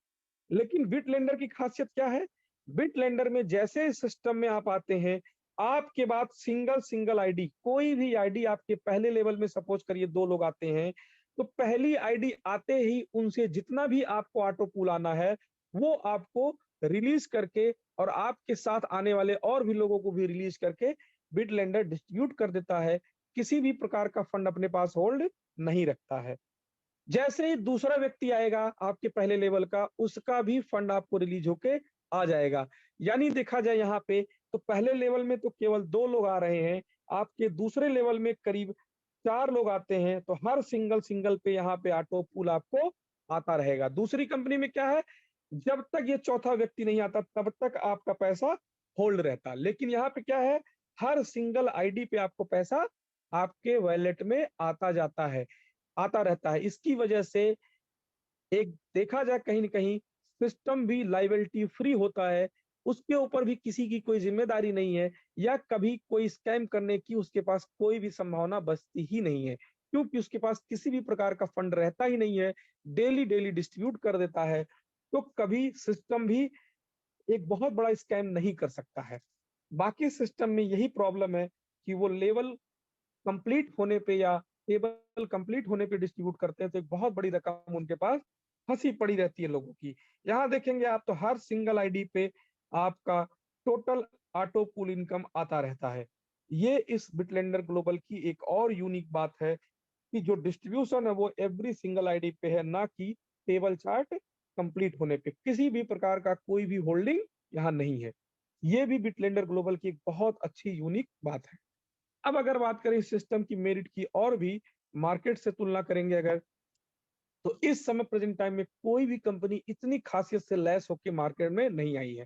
लेकिन बिटलेंडर की खासियत क्या है? बिटलेंडर में जैसे सिस्टम में आप आते हैं, आपके बाद सिंगल आईडी, कोई भी आईडी आपके पहले लेवल में सपोज करिए 2 लोग आते हैं, तो पहली आईडी आते ही उनसे जितना भी आपको ऑटो पूल आना है, वो आपको रिलीज़ करके और आपके साथ आने वाले और भी लोगों को भी रिलीज़ करके बिटलेंडर डिस्ट्रीब्यूट कर देता है। किसी भी प्रकार का फंड अपने पास होल्ड नहीं रखता है। जैसे ही दूसरा व्यक्ति आएगा आपके पहले लेवल का, उसका भी फंड आपको रिलीज होके आ जाएगा। यानी देखा जाए यहाँ पे तो पहले लेवल में तो केवल 2 लोग आ रहे हैं, आपके दूसरे लेवल में करीब 4 लोग आते हैं, तो हर सिंगल पे यहाँ पे ऑटो पूल आपको आता रहेगा। दूसरी कंपनी में क्या है, जब तक ये चौथा व्यक्ति नहीं आता तब तक आपका पैसा होल्ड रहता। लेकिन यहाँ पे क्या है, हर सिंगल आईडी पे आपको पैसा आपके वॉलेट में आता रहता है। इसकी वजह से एक देखा जाए कहीं न कहीं सिस्टम भी लायबिलिटी फ्री होता है, उसके ऊपर भी किसी की कोई ज़िम्मेदारी नहीं है या कभी कोई स्कैम करने की उसके पास कोई भी संभावना बचती ही नहीं है, क्योंकि उसके पास किसी भी प्रकार का फंड रहता ही नहीं है, डेली डिस्ट्रीब्यूट कर देता है, तो कभी सिस्टम भी एक बहुत बड़ा स्कैम नहीं कर सकता है। बाकी सिस्टम में यही प्रॉब्लम है कि वो लेवल कंप्लीट होने पे या टेबल कंप्लीट होने पे डिस्ट्रीब्यूट करते हैं, तो एक बहुत बड़ी रकम उनके पास फँसी पड़ी रहती है लोगों की। यहाँ देखेंगे आप तो हर सिंगल आईडी पे आपका टोटल ऑटो पूल इनकम आता रहता है। ये इस बिटलेंडर ग्लोबल की एक और यूनिक बात है कि जो डिस्ट्रीब्यूशन है वो एवरी सिंगल आईडी पे है, ना कि टेबल चार्ट कंप्लीट होने पे। किसी भी प्रकार का कोई भी होल्डिंग यहाँ नहीं है। ये भी बिटलेंडर ग्लोबल की एक बहुत अच्छी यूनिक बात है। अब अगर बात करें इस सिस्टम की मेरिट की और भी मार्केट से तुलना करेंगे अगर, तो इस समय प्रेजेंट टाइम में कोई भी कंपनी इतनी खासियत से लैस होके मार्केट में नहीं आई है।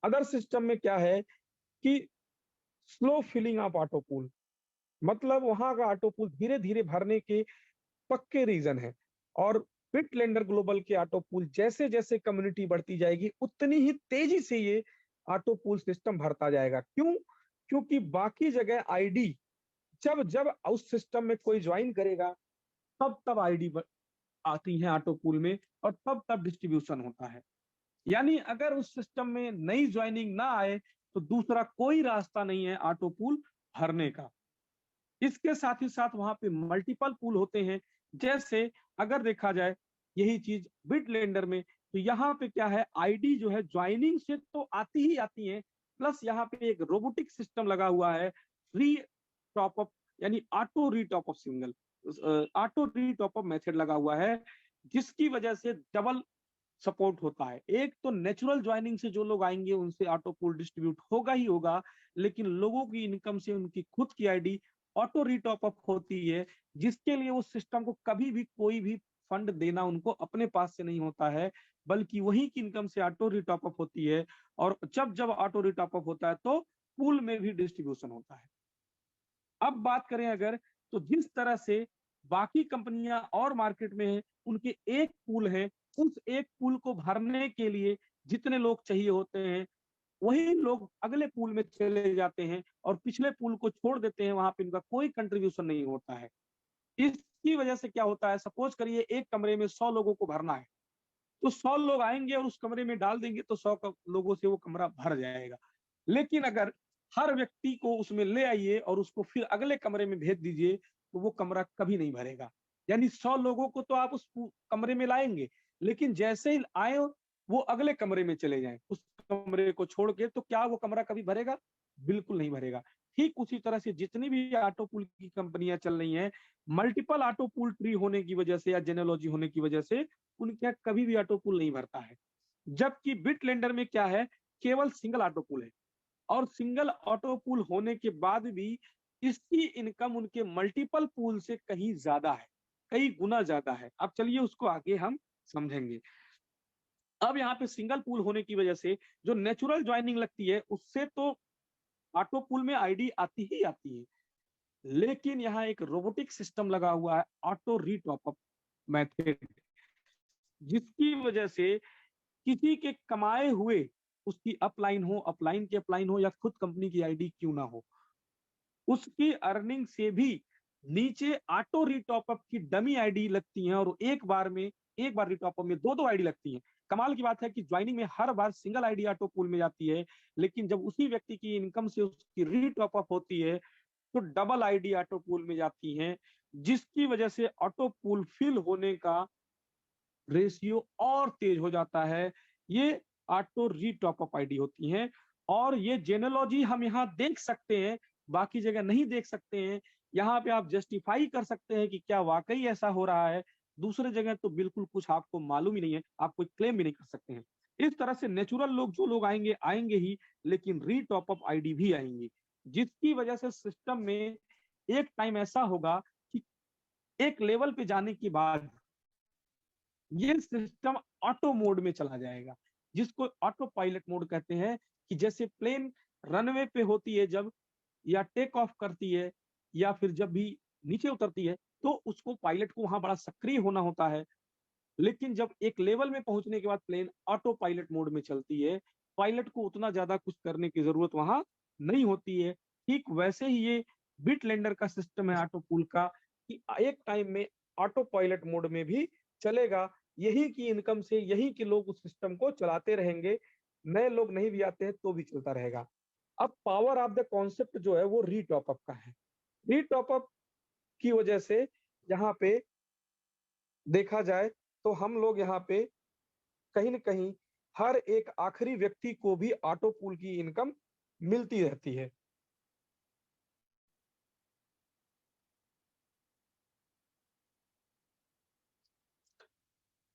अदर सिस्टम में क्या है कि slow filling of auto pool, मतलब वहां का ऑटो पूल धीरे-धीरे भरने के पक्के रीजन है और बिटलेंडर ग्लोबल के ऑटो पूल जैसे-जैसे कम्युनिटी बढ़ती जाएगी, उतनी ही तेजी से ये ऑटो पूल सिस्टम भरता जाएगा। क्यों? क्योंकि बाकी जगह आईडी जब जब उस सिस्टम में कोई ज्वाइन करेगा, तब आईडी आती है ऑटो पूल में और तब डिस्ट्रीब्यूशन होता है। यानी अगर उस सिस्टम में नई ज्वाइनिंग ना आए, तो दूसरा कोई रास्ता नहीं है ऑटो पूल भरने का। इसके साथ ही साथ वहां पे मल्टीपल पूल होते हैं। जैसे अगर देखा जाए यही चीज बिटलेंडर में, तो यहाँ पे क्या है, आईडी जो है ज्वाइनिंग से तो आती ही आती है, प्लस यहाँ पे एक रोबोटिक सिस्टम लगा हुआ है, फ्री टॉप अप यानी auto retop up single auto retop up method लगा हुआ है, जिसकी वजह से डबल सपोर्ट होता है। एक तो नेचुरल ज्वाइनिंग से जो लोग आएंगे उनसे ऑटो पूल डिस्ट्रीब्यूट होगा ही होगा, लेकिन लोगों की इनकम से उनकी खुद की आईडी ऑटो रीटॉप अप होती है, जिसके लिए उस सिस्टम को कभी भी कोई भी फंड देना उनको अपने पास से नहीं होता है, बल्कि वही की इनकम से ऑटो रीटॉप अप होती है। और जब जब ऑटो रीटॉप अप होता है तो पूल में भी डिस्ट्रीब्यूशन होता है। अब बात करें अगर, तो जिस तरह से बाकी कंपनियां और मार्केट में हैं, उनके एक पूल है, उस एक पूल को भरने के लिए जितने लोग चाहिए होते हैं वही लोग अगले पूल में चले जाते हैं और पिछले पूल को छोड़ देते हैं, वहां पे इनका कोई कंट्रीब्यूशन नहीं होता है। इसकी वजह से क्या होता है, सपोज करिए एक कमरे में 100 लोगों को भरना है, तो 100 लोग आएंगे और उस कमरे में डाल देंगे तो 100 लोगों से वो कमरा भर जाएगा। लेकिन अगर हर व्यक्ति को उसमें ले आइए और उसको फिर अगले कमरे में भेज दीजिए तो वो कमरा कभी नहीं भरेगा। यानी 100 लोगों को तो आप उस कमरे में लाएंगे, लेकिन जैसे ही आए वो अगले कमरे में चले जाएं उस कमरे को छोड़ के, तो क्या वो कमरा कभी भरेगा? बिल्कुल नहीं भरेगा। ठीक उसी तरह से जितनी भी ऑटो पूल की कंपनियां चल रही हैं, मल्टीपल ऑटो पूल ट्री होने की वजह से या जेनेलॉजी होने की वजह से उनके यहाँ कभी भी ऑटो पूल नहीं भरता है। जबकि बिटलेंडर में क्या है, केवल सिंगल ऑटो पूल है और सिंगल ऑटो पूल होने के बाद भी इसकी इनकम उनके मल्टीपल पूल से कहीं ज्यादा है, कई गुना ज्यादा है। अब चलिए उसको आगे हम समझेंगे। अब यहाँ पे सिंगल पूल होने की वजह से जो नेचुरल ज्वाइनिंग लगती है उससे तो ऑटो पूल में आईडी आती ही आती है, लेकिन यहाँ एक रोबोटिक सिस्टम लगा हुआ है, ऑटो रीटॉप अप मेथड, जिसकी वजह से किसी के कमाए हुए उसकी अपलाइन हो, अपलाइन की अपलाइन हो या खुद कंपनी की आईडी क्यों ना हो, उसकी अर्निंग से भी नीचे ऑटो रीटॉपअप की डमी आईडी लगती हैं और एक बार रीटॉपअप में दो दो आईडी लगती हैं। कमाल की बात है कि ज्वाइनिंग में हर बार सिंगल आईडी ऑटो पूल में जाती है, लेकिन जब उसी व्यक्ति की इनकम से उसकी रीटॉपअप होती है तो डबल आईडी ऑटो पूल में जाती हैं, जिसकी वजह से ऑटो पूल फिल होने का रेशियो और तेज हो जाता है। ये ऑटो रीटॉप अप आईडी होती हैं और ये जेनेलॉजी हम यहाँ देख सकते हैं, बाकी जगह नहीं देख सकते हैं। यहाँ पे आप जस्टिफाई कर सकते हैं कि क्या वाकई ऐसा हो रहा है, दूसरे जगह तो बिल्कुल कुछ आपको मालूम ही नहीं है, आप कोई क्लेम भी नहीं कर सकते हैं। इस तरह से नेचुरल लोग जो लोग आएंगे आएंगे ही, लेकिन रीटॉप अप आईडी भी आएंगी, जिसकी वजह से सिस्टम में एक टाइम ऐसा होगा कि एक लेवल पे जाने के बाद ये सिस्टम ऑटो मोड में चला जाएगा, जिसको ऑटो पायलट मोड कहते हैं। कि जैसे प्लेन रनवे पे होती है जब, या टेक ऑफ करती है, या फिर जब भी नीचे उतरती है, तो उसको पायलट को वहां बड़ा सक्रिय होना होता है। लेकिन जब एक लेवल में पहुंचने के बाद प्लेन ऑटो पायलट मोड में चलती है, पायलट को उतना ज्यादा कुछ करने की जरूरत वहां नहीं होती है। ठीक वैसे ही ये बिटलैंडर का सिस्टम है ऑटो पूल का, कि एक टाइम में ऑटो पायलट मोड में भी चलेगा। यही की इनकम से यही के लोग उस सिस्टम को चलाते रहेंगे, नए लोग नहीं भी आते हैं तो भी चलता रहेगा। अब पावर ऑफ द कॉन्सेप्ट जो है वो रीटॉप अप का है। रीटॉप अप की वजह से यहाँ पे देखा जाए तो हम लोग यहाँ पे कहीं न कहीं हर एक आखिरी व्यक्ति को भी ऑटो पूल की इनकम मिलती रहती है।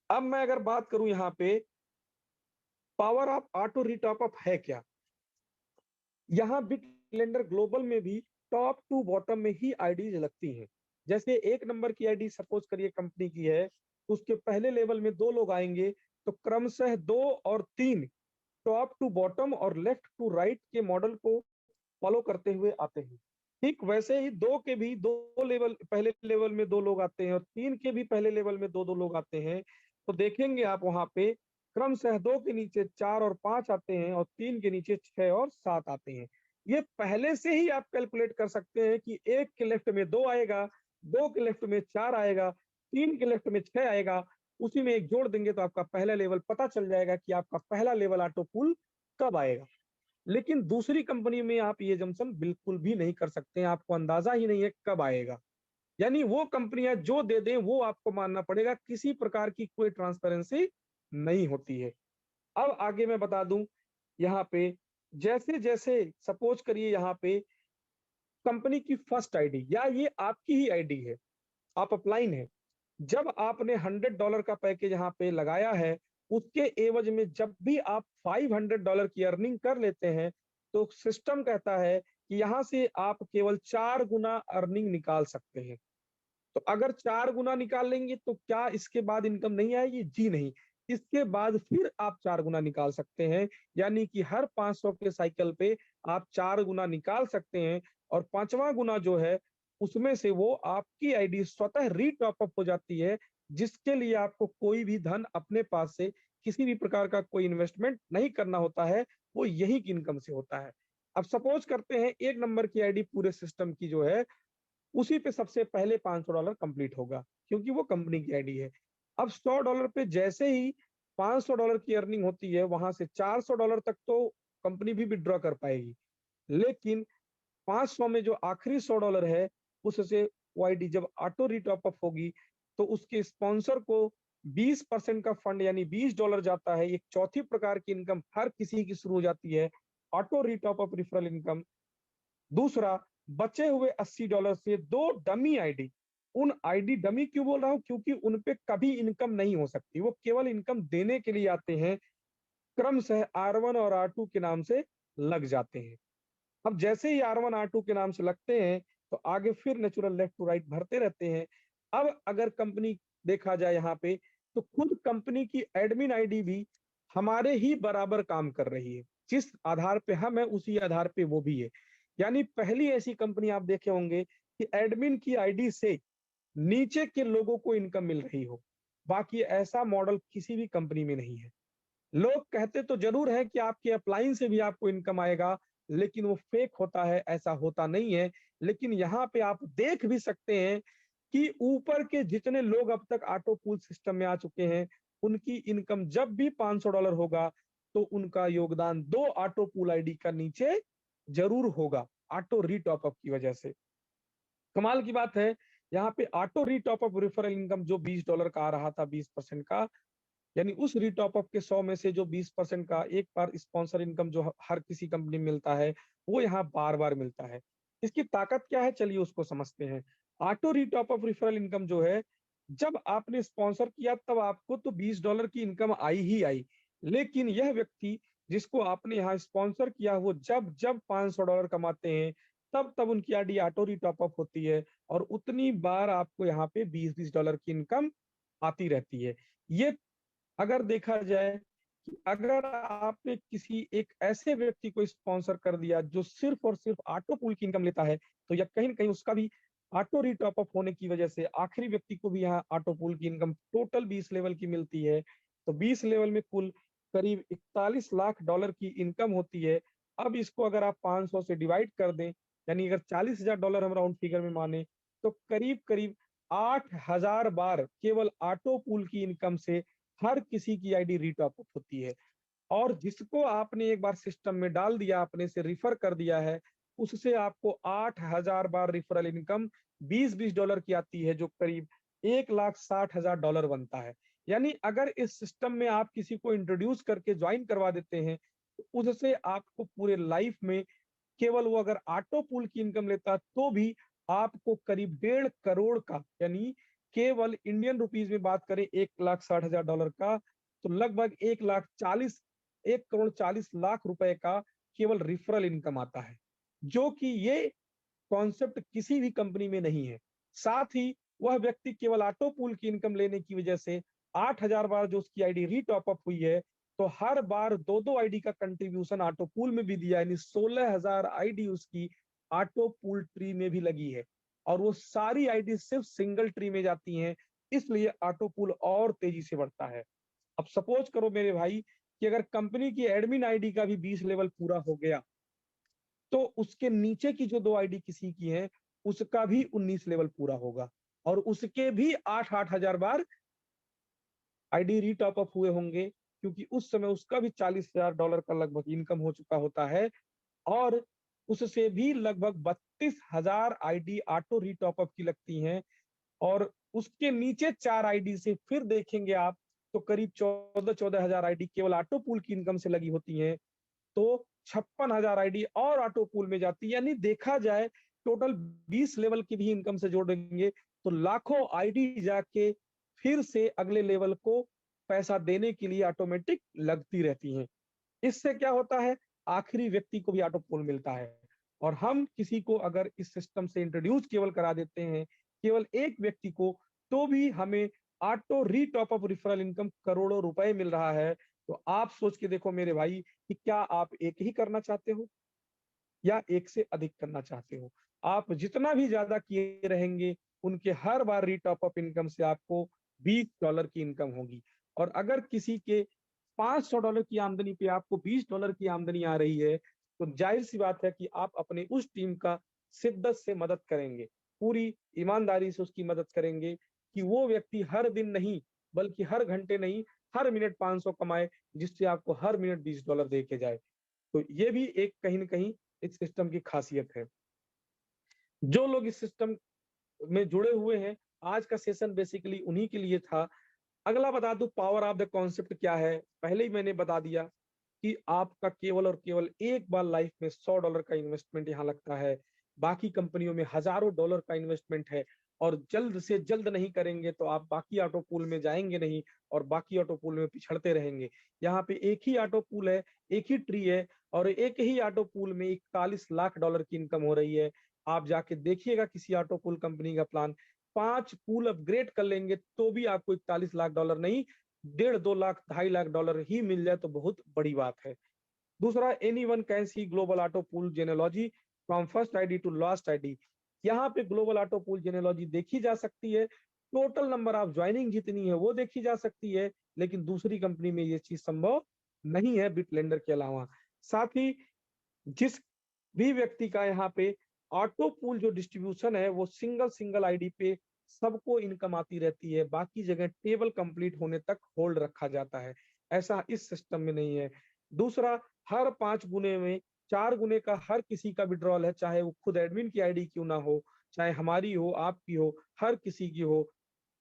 अब मैं अगर बात करूं यहाँ पे power of auto retop up है क्या? यहाँ बिग लेंडर ग्लोबल में भी टॉप टू बॉटम में ही आईडीज लगती हैं। जैसे एक नंबर की आईडी सपोज करिए कंपनी की है, तो उसके पहले लेवल में दो लोग आएंगे, तो क्रमशः दो और तीन टॉप टू बॉटम और लेफ्ट टू राइट के मॉडल को फॉलो करते हुए आते हैं। ठीक वैसे ही दो के भी दो लेवल, पहले लेवल में दो लोग आते हैं और तीन के भी पहले लेवल में दो दो लोग आते हैं। तो देखेंगे आप वहां पे क्रमशः दो के नीचे चार और पांच आते हैं और तीन के नीचे छह और सात आते हैं। ये पहले से ही आप कैलकुलेट कर सकते हैं कि एक के लेफ्ट में दो आएगा, दो के लेफ्ट में चार आएगा, तीन के लेफ्ट में छह आएगा, उसी में एक जोड़ देंगे तो आपका पहला लेवल पता चल जाएगा कि आपका पहला लेवल ऑटो पूल कब आएगा। लेकिन दूसरी कंपनी में आप ये जंक्शन बिल्कुल भी नहीं कर सकते हैं, आपको अंदाजा ही नहीं है कब आएगा। यानी वो कंपनियां जो दे दें वो आपको मानना पड़ेगा, किसी प्रकार की कोई ट्रांसपेरेंसी नहीं होती है। अब आगे मैं बता दूं यहाँ पे, जैसे जैसे सपोज करिए यहाँ पे कंपनी की फर्स्ट आईडी या ये आपकी ही आईडी है, आप अपलाइन है, जब आपने $100 का पैकेज यहाँ पे लगाया है, उसके एवज में जब भी आप $500 की अर्निंग कर लेते हैं, तो सिस्टम कहता है कि यहाँ से आप केवल 4 गुना अर्निंग निकाल सकते हैं। तो अगर 4 गुना निकाल लेंगे तो क्या इसके बाद इनकम नहीं आएगी? जी नहीं। इसके बाद फिर आप 4 गुना निकाल सकते हैं, यानी कि हर 500 के साइकिल पे आप 4 गुना निकाल सकते हैं और पांचवा गुना जो है उसमें से वो आपकी आईडी स्वतः रीटॉप अप हो जाती है, जिसके लिए आपको कोई भी धन अपने पास से किसी भी प्रकार का कोई इन्वेस्टमेंट नहीं करना होता है, वो यही की इनकम से होता है। अब सपोज करते हैं 1 नंबर की आईडी पूरे सिस्टम की जो है, उसी पे सबसे पहले $500 कंप्लीट होगा, क्योंकि वो कंपनी की आईडी है। अब $100 पे जैसे ही $500 की अर्निंग होती है, वहां से $400 तक तो कंपनी भी विथड्रॉ कर पाएगी। लेकिन 500 में जो आखिरी $100 है, उससे वो आईडी जब ऑटो रीटॉप अप होगी, तो उसके स्पॉन्सर को 20% का फंड यानी $20 जाता है। एक चौथी प्रकार की इनकम हर किसी की शुरू हो जाती है, auto retop up referral income. दूसरा, बचे हुए $80 से 2 डमी आईडी, उन आईडी डमी क्यों बोल रहा हूँ? क्योंकि उन पे कभी इनकम नहीं हो सकती, वो केवल इनकम देने के लिए आते हैं, क्रमशः R1 और R2 के नाम से लग जाते हैं। अब जैसे ही R1 R2 के नाम से लगते हैं, तो आगे फिर नेचुरल लेफ्ट टू राइट भरते रहते हैं। अब अगर कंपनी देखा जाए यहाँ पे, तो खुद कंपनी की एडमिन आईडी भी हमारे ही बराबर काम कर रही है। जिस आधार पे हम हैं, उसी आधार पे वो भी है। यानी पहली ऐसी कंपनी आप देखे होंगे कि एडमिन की आईडी से नीचे के लोगों को इनकम मिल रही हो। बाकी ऐसा मॉडल किसी भी कंपनी में नहीं है। लोग कहते तो जरूर है कि आपके अपलाइन से भी आपको इनकम आएगा, लेकिन वो फेक होता है, ऐसा होता नहीं है। लेकिन यहाँ पे आप देख भी सकते हैं कि ऊपर के जितने लोग अब तक ऑटो पूल सिस्टम में आ चुके हैं, उनकी इनकम जब भी $500 होगा, तो उनका योगदान 2 ऑटो पूल आईडी का नीचे जरूर होगा, ऑटो रीटॉप अप की वजह से। कमाल की बात है, यहाँ पे auto retop up referral income जो $20 का आ रहा था, 20% का, यानी उस रीटॉप अप के 100 में से जो 20% का एक बार स्पॉन्सर इनकम जो हर किसी कंपनी में मिलता है, वो यहाँ बार-बार मिलता है। इसकी ताकत क्या है? चलिए उसको समझते हैं। Auto retop up referral income जो है, जब आपने स्पॉन्सर किया तब आपको तो $20 की इनकम आई ही आई। लेकिन यह व्यक्ति जिसको आपने यहाँ स्पॉन्सर किया, वो जब-जब $500 कमाते हैं, तब-तब उनकी आईडी ऑटो रीटॉप अप होती है और उतनी बार आपको यहाँ पे $20-20 की इनकम आती रहती है। ये अगर देखा जाए कि अगर आपने किसी एक ऐसे व्यक्ति को स्पॉन्सर कर दिया जो सिर्फ और सिर्फ ऑटो पूल की इनकम लेता है, तो या कहीं न कहीं उसका भी ऑटो रीटॉप अप होने की वजह से आखिरी व्यक्ति को भी यहाँ ऑटो पूल की इनकम टोटल 20 लेवल की मिलती है। तो 20 लेवल में कुल करीब $41 लाख की इनकम होती है। अब इसको अगर आप 500 से डिवाइड कर दें, यानी अगर $40,000 हम राउंड फिगर में माने, तो करीब-करीब 8,000 बार केवल ऑटो पूल की इनकम से हर किसी की आईडी रीटॉप अप होती है। और जिसको आपने एक बार सिस्टम में डाल दिया, आपने से रिफर कर दिया है, उससे आपको 8,000 बार रिफरल इनकम $20-20 की आती है, जो करीब $1,60,000 बनता है। यानी अगर इस सिस्टम में आप किसी को इंट्रोड्यूस करके ज्वाइन करवा देते हैं, तो उससे आपको पूरे लाइफ में केवल वो अगर ऑटो पूल की इनकम लेता तो भी आपको करीब 1.5 करोड़ का, यानी केवल इंडियन रुपीस में बात करें $1,60,000 का, तो लगभग 1,40,00,000 रुपए का केवल रेफरल इनकम आता है, जो कि ये कॉन्सेप्ट किसी भी कंपनी में नहीं है। साथ ही वह व्यक्ति केवल ऑटो पूल की इनकम लेने की वजह से 8,000 बार जो उसकी आईडी रीटॉप अप हुई है, तो हर बार 2-2 आईडी का कंट्रीब्यूशन ऑटो पूल में भी दिया, यानी 16,000 आईडी उसकी ऑटो पूल ट्री में भी लगी है। और वो सारी आईडी सिर्फ सिंगल ट्री में जाती हैं, इसलिए ऑटो पूल और तेजी से बढ़ता है। अब सपोज करो मेरे भाई कि अगर कंपनी की एडमिन आईडी का भी 20 लेवल पूरा हो गया, तो उसके नीचे की जो 2 आईडी किसी की हैं, उसका भी 19 लेवल पूरा होगा और उसके भी 8-8 हज़ार बार आईडी रीटॉप अप हुए होंगे, क्योंकि उस समय उसका भी $40,000 का लगभग इनकम हो चुका होता है और उससे भी लगभग 32,000 आईडी ऑटो रीटॉप अप की लगती हैं और उसके नीचे 4 आईडी से फिर देखेंगे आप, तो करीब 14-14 हज़ार आईडी केवल ऑटो पूल की इनकम से लगी होती हैं। तो 56,000 आईडी और ऑटो पूल में जाती है, यानी देखा जाए टोटल 20 लेवल की भी इनकम से जोड़ेंगे तो लाखों आईडी जाके फिर से अगले लेवल को पैसा देने के लिए ऑटोमेटिक लगती रहती हैं। इससे क्या होता है, आखिरी व्यक्ति को भी ऑटो पूल मिलता है और हम किसी को अगर इस सिस्टम से इंट्रोड्यूस केवल करा देते हैं, केवल एक व्यक्ति को, तो भी हमें auto retop up referral income करोड़ों रुपए मिल रहा है। तो आप सोच के देखो मेरे भाई कि क्या आप एक ही करना चाहते हो या एक से अधिक करना चाहते हो? आप जितना भी ज़्यादा किए रहेंगे, उनके हर बार रीटॉप अप इनकम से आपको $20 की इनकम होगी और अगर किसी के $500 की आमदनी पे आपको $20 की आमदनी आ रही है, तो जाहिर सी बात है कि आप अपनी उस टीम का शिद्दत से मदद करेंगे, पूरी ईमानदारी से उसकी मदद करेंगे कि वो व्यक्ति हर दिन नहीं, बल्कि हर घंटे नहीं, हर मिनट 500 कमाए, जिससे आपको हर मिनट $20 दे के जाए। तो ये भी एक कहीं न कहीं इस सिस्टम की खासियत है। जो लोग इस सिस्टम में जुड़े हुए हैं, आज का सेशन बेसिकली उन्हीं के लिए था। अगला बता दूं पावर ऑफ द कॉन्सेप्ट क्या है। पहले ही मैंने बता दिया कि आपका केवल और केवल एक बार लाइफ में $100 का इन्वेस्टमेंट यहाँ लगता है। बाकी कंपनियों में हजारों डॉलर का इन्वेस्टमेंट है और जल्द से जल्द नहीं करेंगे तो आप बाकी ऑटो पूल में जाएंगे नहीं और बाकी ऑटो पूल में पिछड़ते रहेंगे। यहाँ पे एक ही ऑटो पूल है, एक ही ट्री है और एक ही ऑटो पूल में $41 लाख की इनकम हो रही है। आप जाके देखिएगा किसी ऑटो पूल कंपनी का प्लान, 5 पूल अपग्रेड कर लेंगे तो भी आपको $41 लाख नहीं, 1.5-2 लाख, $2.5 लाख ही मिल जाए तो बहुत बड़ी बात है। दूसरा, anyone can see global auto pool genealogy from first ID to last ID. यहाँ पे ग्लोबल ऑटो पूल जेनेलॉजी देखी जा सकती है, टोटल नंबर ऑफ ज्वाइनिंग जितनी है वो देखी जा सकती है, लेकिन दूसरी कंपनी में ये चीज संभव नहीं है बिटलेंडर के अलावा। साथ ही जिस भी व्यक्ति का यहाँ पे ऑटो पूल जो डिस्ट्रीब्यूशन है वो सिंगल सिंगल आईडी पे सबको इनकम आती रहती है, बाकी जगह टेबल कंप्लीट होने तक होल्ड रखा जाता है, ऐसा इस सिस्टम में नहीं है। दूसरा, हर 5 गुने में 4 गुने का हर किसी का विड्रॉल है, चाहे वो खुद एडमिन की आईडी क्यों ना हो, चाहे हमारी हो, आपकी हो, हर किसी की हो।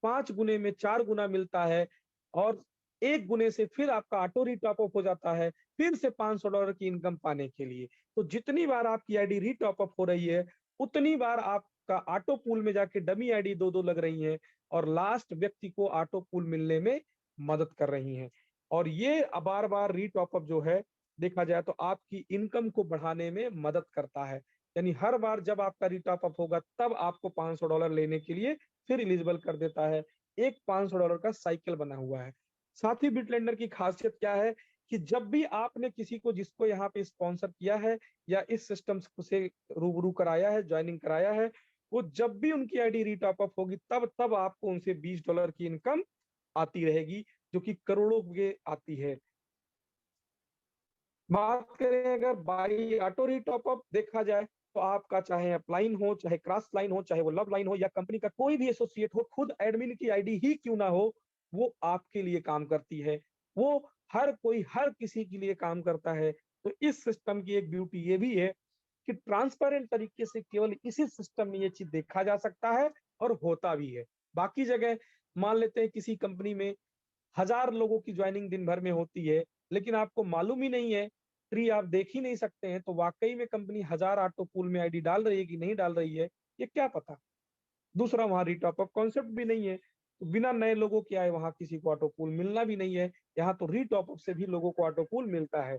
5 गुने में 4 गुना मिलता है और 1 गुने से फिर आपका ऑटो री-टॉप अप हो जाता है, फिर से $500 की इनकम पाने के लिए। तो जितनी बार आपकी आईडी री-टॉप अप हो रही है, उतनी बार आपका ऑटो पूल में जाके डमी आईडी 2-2 लग रही हैं और लास्ट व्यक्ति को ऑटो पूल मिलने में मदद कर रही हैं। और ये बार-बार री-टॉप अप जो है, देखा जाए तो आपकी इनकम को बढ़ाने में मदद करता है। यानी हर बार जब आपका री-टॉप अप होगा, तब आपको $500 लेने के लिए फिर एलिजिबल कर देता है। एक $500 का साइकिल बना हुआ है। साथ ही बिटलेंडर की खासियत क्या है कि जब भी आपने किसी को जिसको यहाँ पे स्पॉन्सर किया है या इस सिस्टम से रूबरू कराया है, ज्वाइनिंग कराया है, वो जब भी उनकी आईडी री-टॉप अप होगी तब आपको उनसे $20 की इनकम आती रहेगी, जो कि करोड़ों में आती है। बात करें अगर बाई ऑटो री-टॉप अप देखा जाए, तो आपका चाहे अपलाइन हो, चाहे क्रॉस लाइन हो, चाहे वो लव लाइन हो या कंपनी का कोई भी एसोसिएट हो, खुद एडमिन की आईडी ही क्यों ना हो, वो आपके लिए काम करती है। वो हर कोई हर किसी के लिए काम करता है। तो इस सिस्टम की एक ब्यूटी ये भी है कि ट्रांसपेरेंट तरीके से केवल इसी सिस्टम में ये चीज़ देखा जा सकता है और होता भी है। बाकी जगह मान लेते हैं किसी कंपनी में 1000 लोगों की ज्वाइनिंग दिन भर में होती है, लेकिन आपको मालूम ही नहीं है, ट्री आप देख ही नहीं सकते हैं, तो वाक़ई में कंपनी 1000 ऑटो पूल में आईडी डाल रही है कि नहीं डाल रही है, ये क्या पता? दूसरा, वहाँ री-टॉप अप कॉन्सेप्ट भी नहीं है, तो बिना नए लोगों के आए वहाँ किसी को ऑटो पूल मिलना भी नहीं है। यहाँ तो री-टॉप अप से भी लोगों को ऑटो पूल मिलता है।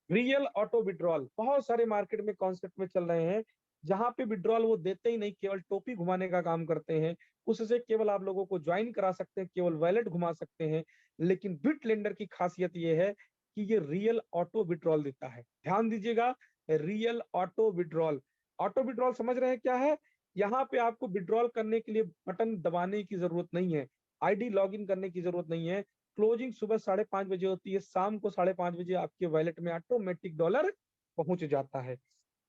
रियल ऑटो विड्रॉल बहुत सारे मार्केट में कॉन्सेप्ट में चल रहे हैं, जहाँ पे विड्रॉल वो देते ही नहीं, केवल टोपी घुमाने का काम करते हैं। उससे केवल आप लोगों को ज्वाइन करा सकते हैं, केवल वॉलेट घुमा सकते हैं। लेकिन बिटलेंडर की खासियत ये है कि ये रियल ऑटो विड्रॉल देता है। ध्यान दीजिएगा, real auto withdrawal. Auto withdrawal समझ रहे हैं क्या है? यहाँ पे आपको विड्रॉल करने के लिए बटन दबाने की जरूरत नहीं है, आईडी लॉगिन करने की जरूरत नहीं है। क्लोजिंग सुबह 5:30 बजे होती है, शाम को 5:30 बजे आपके वॉलेट में ऑटोमेटिक डॉलर पहुंच जाता है।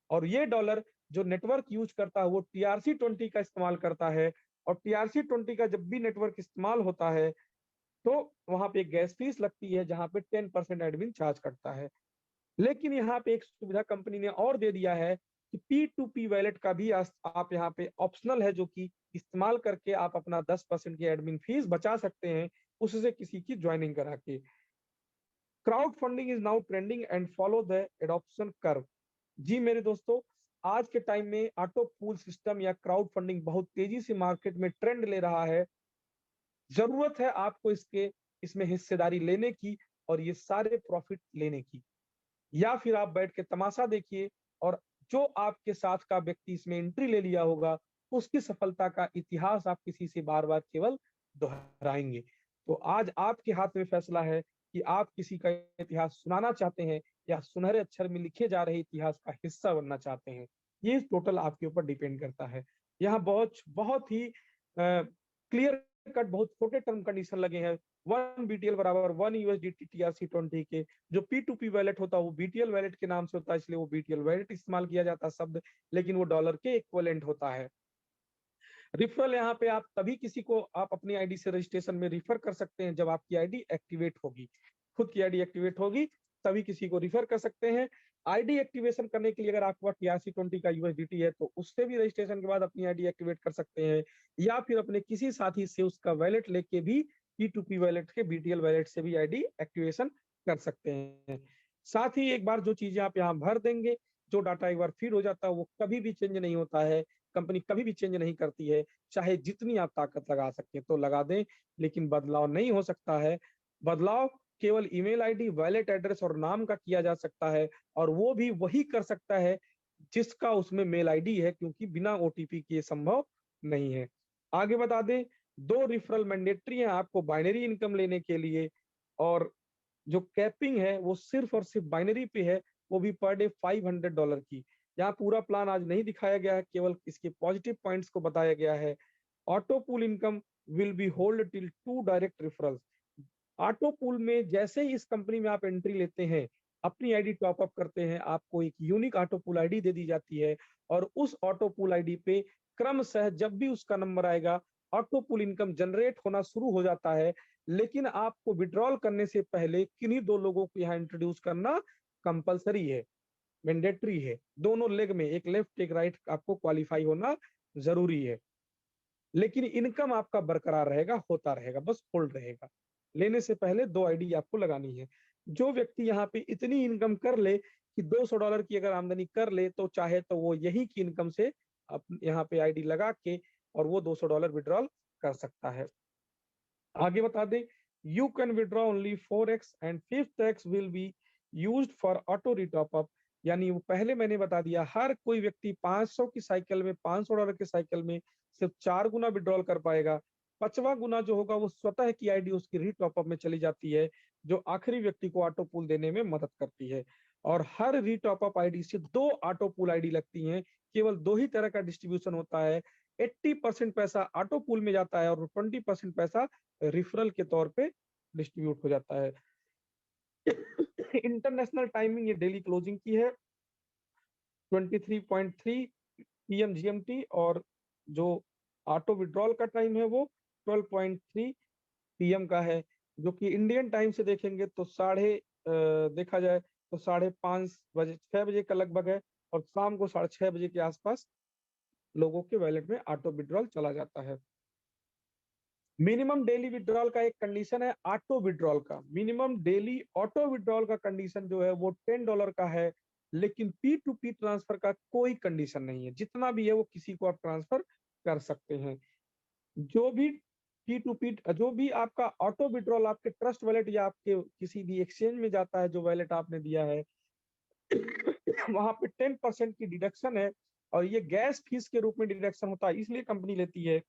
और ये डॉलर जो नेटवर्क यूज करता है वो TRC20 का इस्तेमाल करता है और TRC20 का जब भी नेटवर्क इस्तेमाल होता है तो वहां पे एक गैस फीस लगती है, जहां पे 10% एडमिन चार्ज करता है। लेकिन यहाँ पे एक सुविधा कंपनी ने और दे दिया है कि P2P वॉलेट का भी आप यहाँ पे ऑप्शनल है, जो कि इस्तेमाल करके आप अपना 10% की एडमिन फीस बचा सकते हैं, उससे किसी की ज्वाइनिंग करा के। Crowd funding is now trending and follow the adoption curve. जी मेरे दोस्तों, आज के टाइम में ऑटो पूल सिस्टम या क्राउड फंडिंग बहुत तेजी से मार्केट में ट्रेंड ले रहा है। जरूरत है आपको इसमें हिस्सेदारी लेने की और ये सारे प्रॉफिट लेने की, या फिर आप बैठ के तमाशा देखिए और जो आपके साथ का व्यक्ति इसमें एंट्री ले लिया होगा, उसकी सफलता का इतिहास आप किसी से बार-बार केवल दोहराएंगे। तो आज आपके हाथ में फैसला है कि आप किसी का इतिहास सुनाना चाहते हैं या सुनहरे अक्षर में लिखे जा रहे इतिहास का हिस्सा बनना चाहते हैं। ये टोटल आपके ऊपर डिपेंड करता है। यहाँ बहुत बहुत ही क्लियर कट बहुत छोटे टर्म कंडीशन लगे हैं। 1 BTL बराबर 1 USDT TRC20 के। जो P2P वैलेट होता है वो BTL वैलेट के नाम से होता है, इसलिए वो BTL वैलेट इस्तेमाल किया जाता है शब्द, लेकिन वो डॉलर के इक्विवेलेंट होता है। रिफरल यहाँ पे आप तभी किसी को आप अपनी आईडी से रजिस्ट्रेशन में रिफर कर सकते हैं जब आपकी आईडी एक्टिवेट होगी। खुद की आईडी एक्टिवेट होगी तभी किसी को रिफर कर सकते हैं। आईडी एक्टिवेशन करने के लिए अगर आपके पास TRC20 का USDT है तो उससे भी रजिस्ट्रेशन के बाद अपनी आईडी एक्टिवेट कर सकते हैं, या फिर अपने किसी साथी से उसका वैलेट लेके भी P2P वैलेट के BTL वैलेट से भी आईडी एक्टिवेशन कर सकते हैं। साथ ही एक बार जो चीजें आप यहाँ भर देंगे, जो डाटा एक बार फीड हो जाता है वो कभी भी चेंज नहीं होता है, कंपनी कभी भी चेंज नहीं करती है। चाहे जितनी आप ताकत लगा सकते हैं तो लगा दें, लेकिन बदलाव नहीं हो सकता है। बदलाव केवल ईमेल आईडी, वैलेट एड्रेस और नाम का किया जा सकता है, और वो भी वही कर सकता है जिसका उसमें मेल आईडी है, क्योंकि बिना ओटीपी के संभव नहीं है। आगे बता दें, 2 रिफरल मैंडेटरी है आपको बाइनरी इनकम लेने के लिए, और जो कैपिंग है वो सिर्फ और सिर्फ बाइनरी पे है, वो भी पर डे $500 की। यहाँ पूरा प्लान आज नहीं दिखाया गया है, केवल इसके पॉजिटिव पॉइंट्स को बताया गया है। Auto pool income will be hold till 2 direct referrals. Auto pool में जैसे ही इस कंपनी में आप एंट्री लेते हैं, अपनी आईडी टॉप अप करते हैं, आपको एक यूनिक ऑटो पूल आईडी दे दी जाती है, और उस ऑटो पूल आईडी पे क्रमशः जब भी उसका नंबर आएगा ऑटो पूल इनकम जनरेट होना शुरू हो जाता है। लेकिन आपको विड्रॉल करने से पहले किन्हीं 2 लोगों को यहाँ इंट्रोड्यूस करना कंपलसरी है, मैंडेटरी है। दोनों लेग में, एक लेफ्ट एक राइट, आपको क्वालिफाई होना जरूरी है। लेकिन इनकम आपका बरकरार रहेगा, होता रहेगा, बस होल्ड रहेगा। लेने से पहले 2 आईडी आपको लगानी है। जो व्यक्ति यहाँ पे इतनी इनकम कर ले कि $200 की अगर आमदनी कर ले, तो चाहे तो वो यही की इनकम से यहाँ पे आईडी लगा के और वो $200 विड्रॉल कर सकता है। आगे बता दें, you can withdraw only 4x and 5th will be used for auto retop up. यानी वो पहले मैंने बता दिया, हर कोई व्यक्ति 500 की साइकिल में, $500 की साइकिल में सिर्फ 4 गुना विड्रॉल कर पाएगा। 5वां गुना जो होगा वो स्वतः की आईडी उसकी रीटॉप अप में चली जाती है, जो आखिरी व्यक्ति को ऑटो पूल देने में मदद करती है। और हर रीटॉप अप आईडी से 2 ऑटो पूल आईडी लगती हैं। केवल 2 ही तरह का डिस्ट्रीब्यूशन होता है। 80% पैसा ऑटो पूल में जाता है और 20% पैसा रिफरल के तौर पे डिस्ट्रीब्यूट हो जाता है। इंटरनेशनल टाइमिंग ये डेली क्लोजिंग की है 23.3 PM GMT, और जो ऑटो विड्रॉल का टाइम है वो 12.3 PM का है, जो कि इंडियन टाइम से देखेंगे तो देखा जाए तो 5:30 बजे, 6 बजे का लगभग है, और शाम को 6:30 बजे के आसपास लोगों के वैलेट में ऑटो विड्रॉल चला जाता है। मिनिमम डेली विड्रॉल का एक कंडीशन है ऑटो विड्रॉल का। मिनिमम डेली ऑटो विड्रॉल का कंडीशन जो है वो $10 का है, लेकिन P2P ट्रांसफर का कोई कंडीशन नहीं है। जितना भी है वो किसी को आप ट्रांसफर कर सकते हैं। जो भी P2P, जो भी आपका ऑटो विड्रॉल आपके ट्रस्ट वैलेट या आपके किसी भी एक्सचेंज में जाता है, जो वैलेट आपने दिया है, वहां पे 10% की डिडक्शन है, और ये गैस फीस के रूप में डिडक्शन होता है, इसलिए कंपनी लेती है।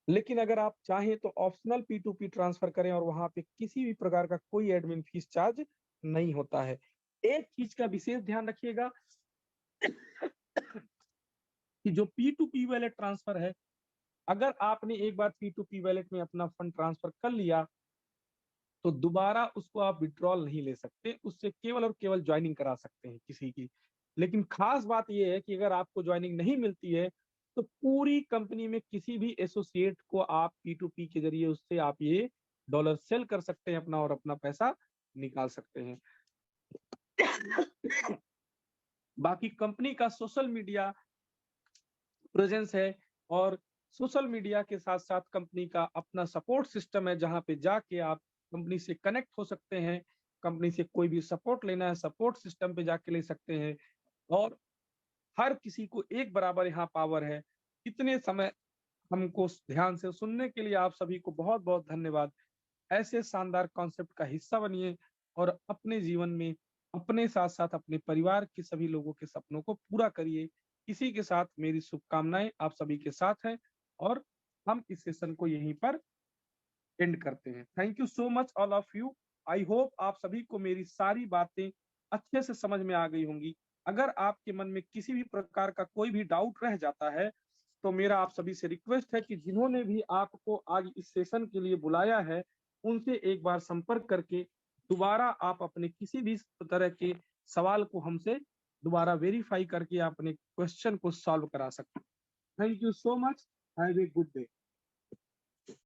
लेकिन अगर आप चाहें तो ऑप्शनल P2P ट्रांसफर करें, और वहां पे किसी भी प्रकार का कोई एडमिन फीस चार्ज नहीं होता है। एक चीज का विशेष ध्यान रखिएगा कि जो P2P वैलेट ट्रांसफर है, अगर आपने एक बार P2P वैलेट में अपना फंड ट्रांसफर कर लिया तो दोबारा उसको आप विड्रॉल नहीं ले सकते, उससे केवल और केवल ज्वाइनिंग करा सकते हैं किसी की। लेकिन खास बात यह है कि अगर आपको ज्वाइनिंग नहीं मिलती है तो पूरी कंपनी में किसी भी एसोसिएट को आप P2P के जरिए उससे आप ये डॉलर सेल कर सकते हैं अपना, और अपना पैसा निकाल सकते हैं। बाकी कंपनी का सोशल मीडिया प्रेजेंस है, और सोशल मीडिया के साथ साथ कंपनी का अपना सपोर्ट सिस्टम है, जहां पे जाके आप कंपनी से कनेक्ट हो सकते हैं। कंपनी से कोई भी सपोर्ट लेना है, सपोर्ट सिस्टम पे जाके ले सकते हैं, और हर किसी को एक बराबर यहाँ पावर है। इतने समय हमको ध्यान से सुनने के लिए आप सभी को बहुत बहुत धन्यवाद। ऐसे शानदार कॉन्सेप्ट का हिस्सा बनिए, और अपने जीवन में अपने साथ साथ अपने परिवार के सभी लोगों के सपनों को पूरा करिए। इसी के साथ मेरी शुभकामनाएं आप सभी के साथ है, और हम इस सेशन को यहीं पर एंड करते हैं। Thank you so much all of you. I hope आप सभी को मेरी सारी बातें अच्छे से समझ में आ गई होंगी। अगर आपके मन में किसी भी प्रकार का कोई भी डाउट रह जाता है, तो मेरा आप सभी से रिक्वेस्ट है कि जिन्होंने भी आपको आज इस सेशन के लिए बुलाया है, उनसे एक बार संपर्क करके दोबारा आप अपने किसी भी तरह के सवाल को हमसे दोबारा वेरीफाई करके अपने क्वेश्चन को सॉल्व करा सकते हैं। Thank you so much, have a good day.